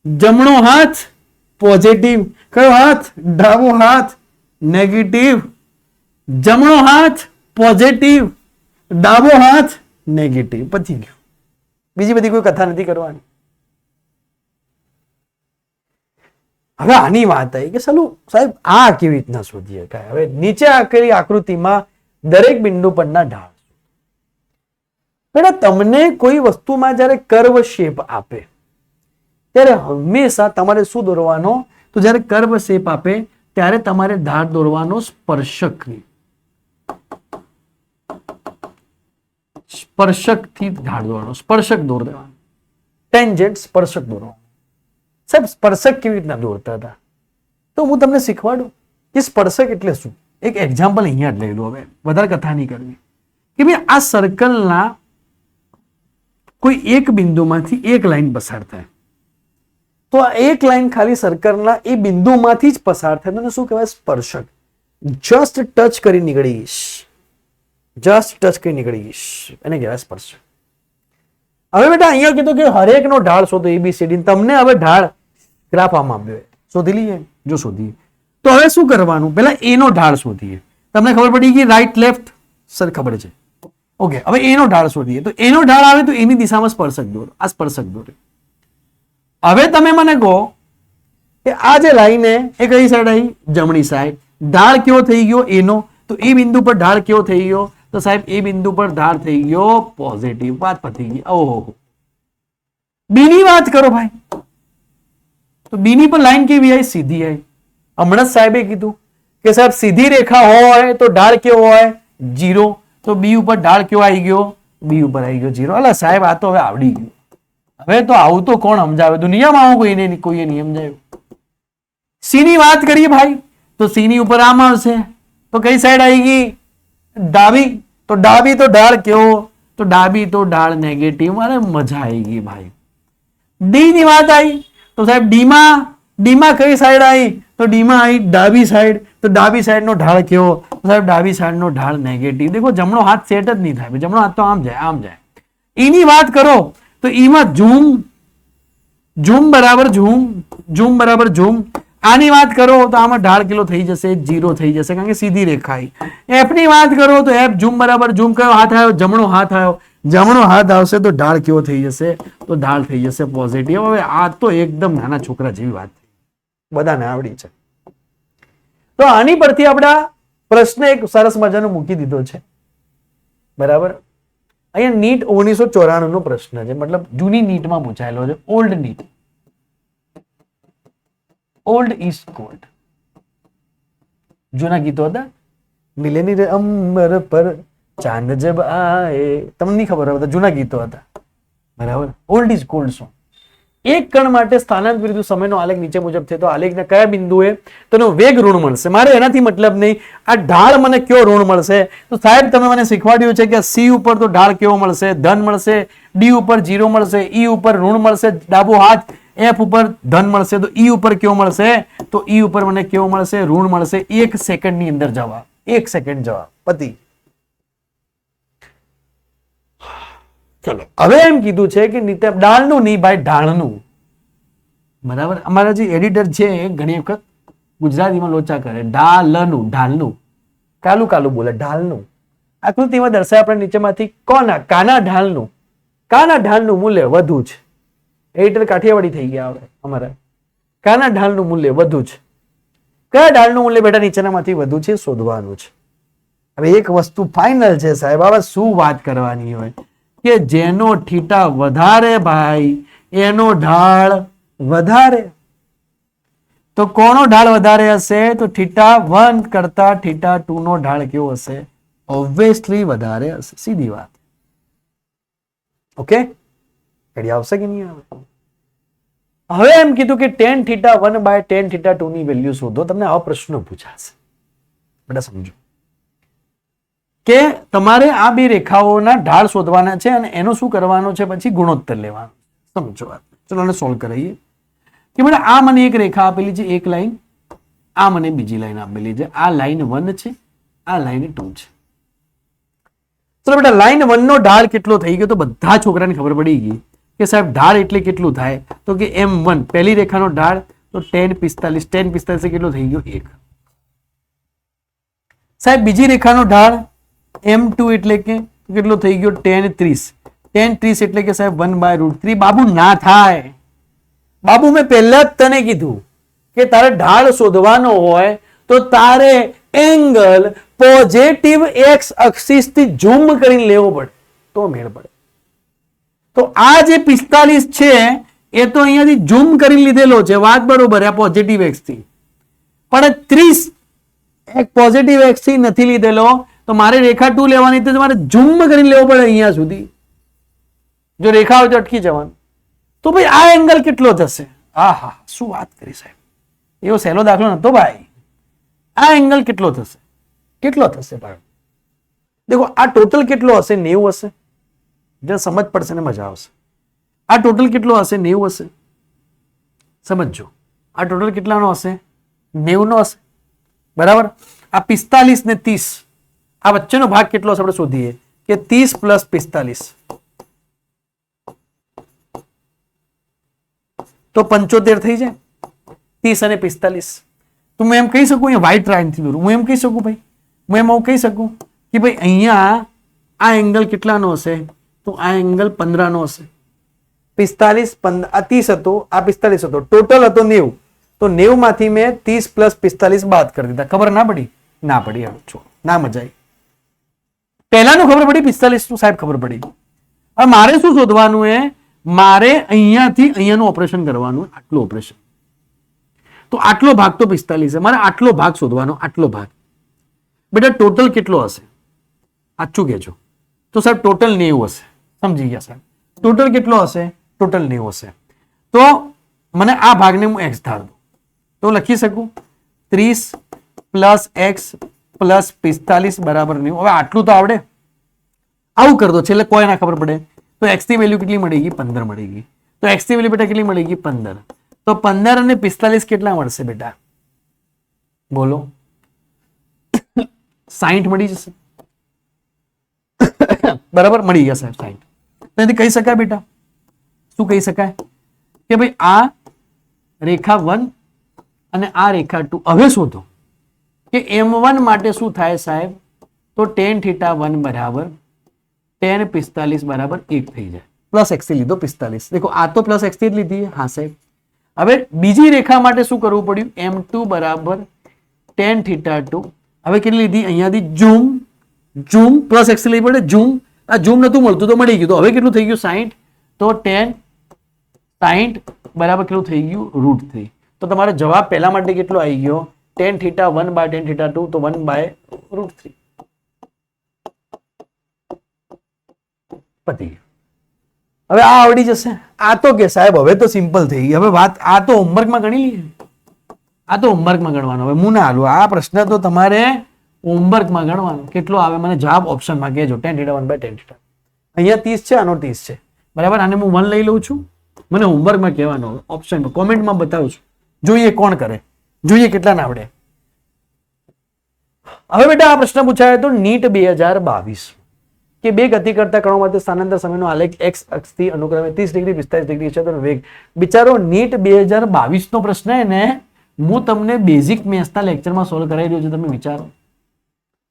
જમણો હાથ પોઝિટિવ, કયો હાથ? ડાબો હાથ નેગેટિવ. જમણો હાથ પોઝિટિવ, ડાબો હાથ નેગેટિવ. પતી ગયું. બીજી બધી કોઈ કથા નથી કરવાની. હવે આની વાત આવી કે ચાલો સાહેબ આ કેવી રીતના શોધીએ? હવે નીચે આકેલી આકૃતિમાં દરેક બિંદુ પરના ઢાળ. બેટા તમને કોઈ વસ્તુમાં જ્યારે કર્વ શેપ આપે ત્યારે હંમેશા તમારે શું દોરવાનો? તો જ્યારે કર્વ શેપ આપે ત્યારે તમારે ધાર દોરવાનો સ્પર્શકની. સ્પર્શકથી ઢાળ દોરવાનો, સ્પર્શક દોર દેવાનો, ટેન્જન્ટ સ્પર્શક દોરવાનો. સાહેબ સ્પર્શક કેવી રીતના દોરતા હતા તો હું તમને શીખવાડું કે સ્પર્શક એટલે શું. એક એક્ઝામ્પલ અહીંયા જ લઈ લો, હવે વધારે કથા નહીં કરવી, કે ભાઈ આ સર્કલના કોઈ એક બિંદુમાંથી એક લાઈન પસાર થાય તો આ એક લાઈન ખાલી સર્કલના એ બિંદુમાંથી જ પસાર થાય તો શું કહેવાય? સ્પર્શક. જસ્ટ ટચ કરી નીકળીશ, જસ્ટ ટચ કરી નીકળીશ એને કહેવાય સ્પર્શક. હવે બેટા અહીંયા કીધું કે હરેકનો ઢાળ શોધો ABCD. તમને હવે ઢાળ ગ્રાફ આમાં આપ્યો શોધી લઈએ. જો શોધીએ તો હવે શું કરવાનું? પહેલા એનો ઢાળ શોધીએ. તમને ખબર પડી ગઈ રાઈટ લેફ્ટ સર ખબર છે. ઓકે, હવે એનો ઢાળ શોધીએ તો એનો ઢાળ આવે તો એની દિશામાં સ્પર્શક દોરો. આ સ્પર્શક દોરે. હવે તમે મને કહો કે આ જે લાઈન એ કઈ સાઈડ આવી? જમણી સાઈડ. ઢાળ કેવો થઈ ગયો એનો? તો એ બિંદુ પર ઢાળ કેવો થઈ ગયો? તો સાહેબ એ બિંદુ પર ઢાળ થઈ ગયો પોઝિટિવ. વાત પતી ગઈ. ઓહો, બી ની વાત કરો ભાઈ, તો બી ની પર લાઈન કેવી આવી? સીધી આવી. હમણાં જ સાહેબે કીધું કે સાહેબ સીધી રેખા હોય તો ઢાળ કેવો હોય? 0. તો બી ઉપર ઢાળ કેવો આવી ગયો? બી ઉપર આવી ગયો 0. અલા સાહેબ આ તો હવે આવડી ગયું. હવે તો આવું તો કોણ સમજાવે? દુનિયામાં આવું કોઈએ નહીં સમજાયું. સી ની વાત કરીએ ભાઈ તો સી ની ઉપર આમ આવશે તો કઈ સાઈડ આવી ગઈ? ડાબી. તો ડાબી તો ઢાળ કેવો? તો ડાબી તો ઢાળ નેગેટિવ. અરે મજા આવી ગઈ ભાઈ. ડી ની વાત આવી તો સાહેબ ડીમાં કઈ સાઈડ આવી? તો ડીમાં આવી ડાબી સાઈડ. તો ડાબી સાઈડ નો ઢાળ કેવો? તો સાહેબ ડાબી સાઈડ નો ઢાળ નેગેટિવ. દેખો જમણો હાથ સેટ જ નહીં થાય. જમણો હાથ તો આમ જાય આમ જાય. ઈ ની વાત કરો તો ઈમાં ઝૂમ બરાબર ઝૂમ બરાબર ઝૂમ. આની વાત કરો તો આમાં ઢાળ કેટલો થઈ જશે? 0 થઈ જશે કારણ કે સીધી રેખા આવી. એફ ની વાત કરો તો એફ ઝૂમ બરાબર ઝૂમ. કયો હાથ આવ્યો? જમણો હાથ આવ્યો. જમણો હાથ આવશે તો ઢાળ કેવો થઈ જશે? તો ઢાળ થઈ જશે પોઝિટિવ. હવે આ તો એકદમ નાના છોકરા જેવી વાત બધાને આવડી છે. તો આની પરથી આપણા પ્રશ્ન એક સરસ મજાનો મૂકી દીધો છે. બરાબર. અહીંયા નીટ 1994 નો પ્રશ્ન છે, મતલબ જૂની નીટમાં પૂછાયેલો છે. Old NEET. Old is gold. જૂના ગીતો હતા. મિલેની રે અંબર પર ચાંદ જબ આએ. તમને નહીં ખબર હતા, જૂના ગીતો હતા. બરાબર. Old is gold song. એક કણ માટે સ્થાનાંતરિત સમયનો આલેખ નીચે મુજબ છે. તો આલેખના કયા બિંદુએ તેનો વેગ ઋણ મળશે? મારે એનાથી મતલબ નહીં. આ ઢાળ મને કયો ઋણ મળશે? તો સાહેબ તમે મને શીખવાડ્યું છે કે સી ઉપર તો ઢાળ કેવો મળશે? ધન મળશે. ડી ઉપર 0 મળશે. ઈ ઉપર ઋણ મળશે ડાબો હાથ. એફ ઉપર ધન મળશે. તો ઈ ઉપર કેવો મળશે? તો ઈ ઉપર મને કેવો મળશે? ઋણ મળશે. 1 સેકન્ડ ની અંદર જવાબ. 1 સેકન્ડ જવાબ પતિ. ચલો હવે એમ કીધું છે કે ડાળનું નહીં ભાઈ, ઢાળનું. બરાબર. અમારા જે એડિટર છે ઘણી વખત ગુજરાતીમાં લોચા કરે. ઢાલનું કાલું બોલે. ઢાલનું આકૃતિમાં દર્શાવ્યા આપણે નીચેમાંથી કાના ઢાલનું મૂલ્ય વધુ છે. એડિટર કાઠિયાવાડી થઈ ગયા હવે અમારા. કાના ઢાલનું મૂલ્ય વધુ છે. કયા ઢાલનું મૂલ્ય બેટા નીચેનામાંથી વધુ છે શોધવાનું છે. હવે એક વસ્તુ ફાઇનલ છે સાહેબ, હવે શું વાત કરવાની હોય કે જેનો થીટા વધારે ભાઈ એનો ઢાળ વધારે. તો કોનો ઢાળ વધારે હશે? તો θ1 કરતા θ2 નો ઢાળ કેવો હશે? ઓબ્વિયસલી વધારે હશે. સીધી વાત. ઓકે, આઈડિયા આવશે કે નહીં આવે? હવે એમ કીધું કે tan θ1 બાય tan θ2 ની વેલ્યુ શોધો. તમને આવો પ્રશ્ન પૂછાશે. બેટા સમજો કે તમારે આ બે રેખાઓના ઢાળ શોધવાના છે અને એનો શું કરવાનો છે? પછી ગુણોત્તર લેવાનો. સમજો વાત. ચલો આને સોલ્વ કરાવીએ. કે બેટા આ મને એક રેખા આપેલી છે, એક લાઈન. આ મને બીજી લાઈન આપેલી છે. આ લાઈન 1 છે, આ લાઈન 2 છે. ચલો બેટા લાઈન 1 નો ઢાળ કેટલો થઈ ગયો? તો બધા છોકરાને ખબર પડી ગઈ કે સાહેબ ઢાળ એટલે કેટલું થાય? તો કે m1 પહેલી રેખાનો ઢાળ તો tan 45. tan 45 કેટલો થઈ ગયો? 1. સાહેબ બીજી રેખાનો ઢાળ m2 એટલે કે કેટલો થઈ ગયો? tan 30. tan 30 એટલે કે સાહેબ 1/√3. બાબુ ના થાય. બાબુ મેં પહેલા જ તને કીધું કે તારે ઢાળ શોધવાનો હોય તો તારે એંગલ પોઝિટિવ x અક્ષિસ થી ઝૂમ કરીને લેવો પડે તો મેળ પડે. તો આ જે 45 છે એ તો અહીંયાથી ઝૂમ કરીને લીધેલો છે. વાત બરોબર. આ પોઝિટિવ x થી. પણ 30 એક પોઝિટિવ x થી નથી લીધેલો. તો તો મારે રેખા 2 લેવાની તો તમારે ઝૂમ કરીને લેવો પડે અહીંયા સુધી. જો રેખા હોય તો અટકી જવાનું. તો ભાઈ આ એંગલ કેટલો થશે? આહા, શું વાત કરી સાહેબ, એવો સહેલો દાખલો નતો ભાઈ. આ એંગલ કેટલો થશે? કેટલો થશે ભાઈ? દેખો આ ટોટલ કેટલો હશે? 90 હશે. જે સમજ પડશે ને મજા આવશે. આ ટોટલ કેટલો હશે? 90 હશે. સમજજો, આ ટોટલ કેટલાનો હશે? 90 નો હશે. બરાબર. આ 45 ને 30, આ વચ્ચેનો ભાગ કેટલો હશે આપણે શોધીએ કે 30 પ્લસ 45 તો 75 થઈ જાય. 30 અને 45 તો હું એમ કહી શકું, અહીંયા વ્હાઈટ લાઈનથી દોરું, હું એમ કહી શકું ભાઈ, હું એમ કહી શકું કે ભાઈ અહીંયા આ એંગલ કેટલાનો હશે? તો આ એંગલ 15 નો હશે. 45 15 આ 30 હતો, આ 45 હતો, ટોટલ હતો 90. તો 90 માંથી મેં 30 પ્લસ 45 બાદ કરી દીધા. ખબર ના પડી? ના પડી. છો ના મજા આવી. પહેલાનું ખબર પડી, 45 નું સાહેબ ખબર પડી. હવે મારે શું શોધવાનું? મારે અહીંયાથી અહીંયાનું ઓપરેશન કરવાનું. આટલું ઓપરેશન, તો આટલો ભાગ તો 45 છે, મારે આટલો ભાગ શોધવાનો. આટલો ભાગ બેટા ટોટલ કેટલો હશે? સાચું કહેજો. તો સાહેબ ટોટલ 90 હશે. સમજી ગયા સાહેબ? ટોટલ કેટલો હશે? ટોટલ 90 હશે. તો મને આ ભાગને હું x ધાર દઉં તો લખી શકું 30 પ્લસ x પ્લસ 45 બરાબર 90. હવે આટલું તો આવડે. આવું કર દો, છેલ્લે કોઈ ના ખબર પડે. તો x ની વેલ્યુ કેટલી મળી ગઈ? 15 મળી ગઈ. તો x ની વેલ્યુ બેટા કેટલી મળી ગઈ? 15. તો 15 અને 45 કેટલા મળશે બેટા? બોલો. 60 મળી જશે. બરાબર, મળી ગયા સાહેબ 60. તો કહી શકાય બેટા, શું કહી શકાય કે ભાઈ આ રેખા 1 અને આ રેખા 2. હવે શોધો કે m1 માટે શું થાય સાહેબ? તો tan θ1 બરાબર tan 45 બરાબર 1 થઈ જાય. પ્લસ x લીધો 45. દેખો આ તો પ્લસ x જ લીધી. હા સાહેબ. હવે બીજી રેખા માટે શું કરવું પડ્યું? m2 બરાબર tan θ2. હવે કેટલી લીધી? અહીંયાથી ઝૂમ પ્લસ x લેવી પડે. આ ઝૂમ નતું મળતું તો મળી ગયું. તો હવે કેટલું થઈ ગયું? 60. તો tan 60 બરાબર કેટલું થઈ ગયું? √3. તો તમારો જવાબ પહેલા માટે કેટલો આવી ગયો? tan θ1 બાય tan θ2 તો 1 બાય √3. પતી. હવે આ આવડી જશે. આ તો કે સાહેબ હવે તો સિમ્પલ થઈ ગઈ. હવે વાત આ તો હોમવર્કમાં ગણી લઈએ. આ તો હોમવર્કમાં ગણવાનો. હવે હું ના હાલું. આ પ્રશ્ન તો તમારે હોમવર્કમાં ગણવાનો. કેટલો આવે મને જવાબ ઓપ્શનમાં કહેજો. tan θ1 by tan θ2. અહીંયા 30 છે, આનો 30 છે. બરાબર. આને હું 1 લઈ લઉં છું. મને હોમવર્કમાં કહેવાનો, ઓપ્શનમાં કોમેન્ટમાં બતાવું છું. જોઈએ કોણ કરે, જોઈએ કેટલા ના આવડે. હવે બેટા આ પ્રશ્ન પૂછાયો તો નીટ 2022 કે બે ગતિ કરતા કણો માટે સ્થાનાંતર સમયનો આલેખ x અક્ષથી અનુક્રમે 30 ડિગ્રી 45 ડિગ્રી છે તો વેગ. બિચારો નીટ 2022 નો પ્રશ્ન હે ને, હું તમને બેઝિક મેથ્સના લેક્ચરમાં સોલ્વ કરાવી રહ્યો છું. તમે વિચારો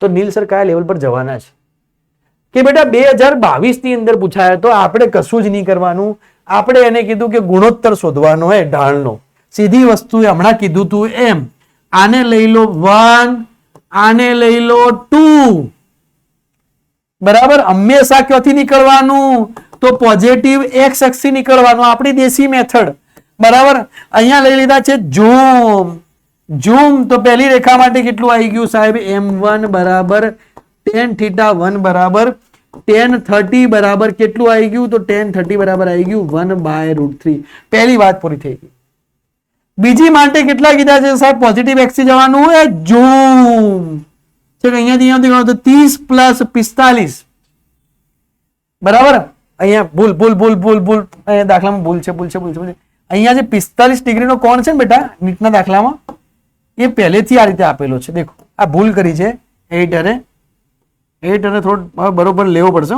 તો નીલ સર કયા લેવલ પર જવાના છે કે બેટા 2022 ની અંદર પૂછાયો તો આપણે કશું જ નહીં કરવાનું. આપણે એને કીધું કે ગુણોત્તર શોધવાનો હે ઢાળનો. સીધી વસ્તુ હમણાં કીધું તું એમ. આને લઈ લો 1, આને લઈ લો 2. બરાબર. હંમેશા ક્યાંથી નીકળવાનું? તો પોઝિટિવ x અક્ષથી નીકળવાનું. આપણી દેશી મેથડ. બરાબર. અહીંયા લઈ લીધા છે ઝૂમ. તો પહેલી રેખા માટે કેટલું આવી ગયું સાહેબ? m1 બરાબર tan θ1 બરાબર tan 30 બરાબર કેટલું આવી ગયું? તો tan 30 બરાબર આવી ગયું 1 બાય √3. પહેલી વાત પૂરી થઈ ગઈ. બીજી માટે કેટલા કીધા છે સાહેબ? પોઝિટિવ x થી જવાનું હોય ઝૂમ છે કે અહીંયાથી 30 પ્લસ 45 બરાબર. અહીંયા ભૂલ અહીંયા દાખલામાં ભૂલ છે. અહીંયા જે 45 ડિગ્રીનો કોણ છે ને બેટા નીટના દાખલામાં, એ પહેલેથી આ રીતે આપેલો છે. દેખો આ ભૂલ કરી છે એડિટરે થોડું બરોબર લેવો પડશે.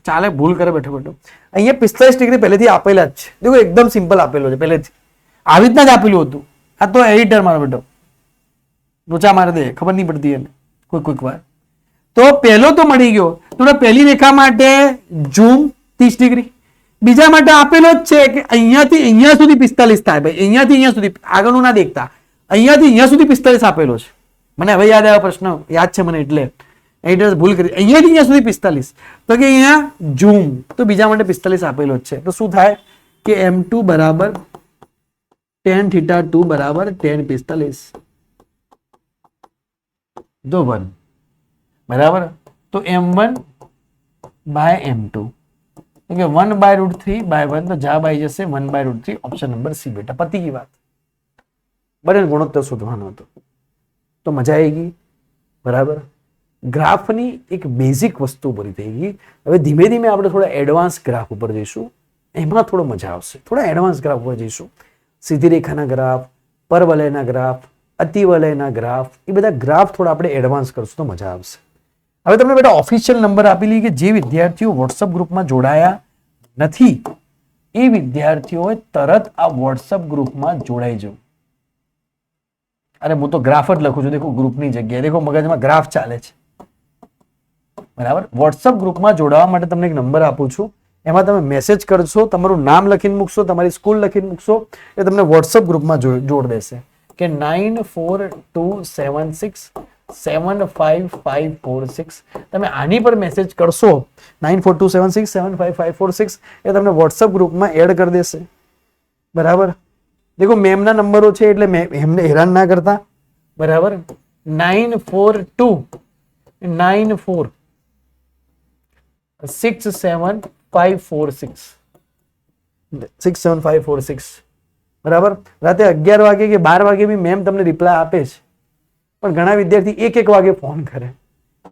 ચાલે ભૂલ કરે બેઠો. અહીંયા 45 ડિગ્રી પહેલેથી આપેલા જ છે. દેખો એકદમ સિમ્પલ આપેલો છે પહેલેથી. આવી રીતના જ આપેલું હતું. આ તો એડિટર મારો બેટો લોચા મારે દે, ખબર નહીં પડતી એને કોઈક વાર. તો પહેલો તો મળી ગયો. તો પહેલી રેખા માટે ઝૂમ 30 ડિગ્રી. બીજા માટે આપેલો જ છે કે અહીંયાથી અહીંયા સુધી 45 થાય. ભાઈ અહીંયાથી અહીંયા સુધી આગળનું ના દેખતા, અહીંયાથી અહીંયા સુધી 45 આપેલો છે. મને હવે યાદ આવ્યો પ્રશ્ન, યાદ છે મને એટલે એડિટર ભૂલ કરી. અહીંયાથી અહીંયા સુધી 45 તો કે અહીંયા ઝૂમ. તો બીજા માટે 45 આપેલો જ છે. તો શું થાય કે m2 બરાબર tan θ2 બરાબર tan 45 તો 1. બરાબર. તો m1 બાય m2 કે 1/√3/1, તો જવાબ આવી જશે 1/√3, ઓપ્શન નંબર સી બેટા. પતી ગઈ વાત. બને ગુણોત્તર શોધવાનો હતો તો મજા આવી ગઈ. બરાબર. ગ્રાફની એક બેઝિક વસ્તુ પૂરી થઈ ગઈ. હવે ધીમે ધીમે આપણે થોડા એડવાન્સ ગ્રાફ ઉપર જઈશું, એમાં થોડો મજા આવશે. થોડા એડવાન્સ ગ્રાફ ઉપર જઈશું. સીધી રેખાના ગ્રાફ, પરવલયના ગ્રાફ, અતિવલયના ગ્રાફ, એ બધા ગ્રાફ થોડા આપણે એડવાન્સ કરશું તો મજા આવશે. હવે તમને બેટા ઓફિશિયલ નંબર આપી લઈએ કે જે વિદ્યાર્થીઓ વોટ્સઅપ ગ્રુપમાં જોડાયા નથી એ વિદ્યાર્થીઓએ તરત આ વોટ્સઅપ ગ્રુપમાં જોડાઈ જવું. અરે હું તો ગ્રાફ જ લખું છું, દેખો ગ્રુપની જગ્યાએ દેખો મગજમાં ગ્રાફ ચાલે છે. બરાબર. વોટ્સઅપ ગ્રુપમાં જોડાવા માટે તમને એક નંબર આપું છું, એમાં તમે મેસેજ કરશો, તમારું નામ લખીને મૂકશો, તમારી સ્કૂલ લખીને મૂકશો, એ તમને વોટ્સઅપ ગ્રુપમાં જોડ દેશે કે 9427675546. તમે આની પર મેસેજ કરશો 9427675546, એ તમને વોટ્સઅપ ગ્રુપમાં એડ કરી દેશે. બરાબર. દેખો મેમના નંબરો છે એટલે એમને હેરાન ના કરતા. બરાબર. 9429467546. બરાબર. રાતે 11 વાગે કે 12 વાગે બી મેમ તમને રિપ્લાય આપે છે, પણ ઘણા વિદ્યાર્થી એક વાગે ફોન કરે.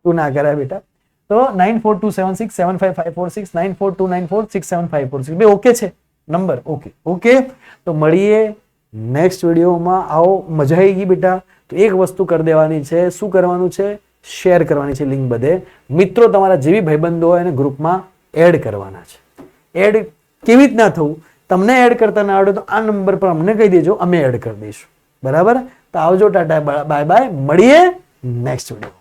તું ના કરાય બેટા. તો 9427675546, 9429467546 બે ઓકે છે નંબર. ઓકે. તો મળીએ નેક્સ્ટ વિડીયોમાં. આવો, મજા આવી ગઈ બેટા. તો એક વસ્તુ કરી દેવાની છે. શું કરવાનું છે? શેર કરવાની છે લિંક બધે. મિત્રો તમારા જે બી ભાઈબંધો હોય એને ગ્રુપમાં એડ કરવાના છે. એડ કેવી રીતના થવું? તમને એડ કરતા ના આવડે તો આ નંબર પર અમને કહી દેજો, અમે એડ કરી દઈશું. બરાબર. તો આવજો, ટાટા, બાય બાય. મળીએ નેક્સ્ટ વિડીયો.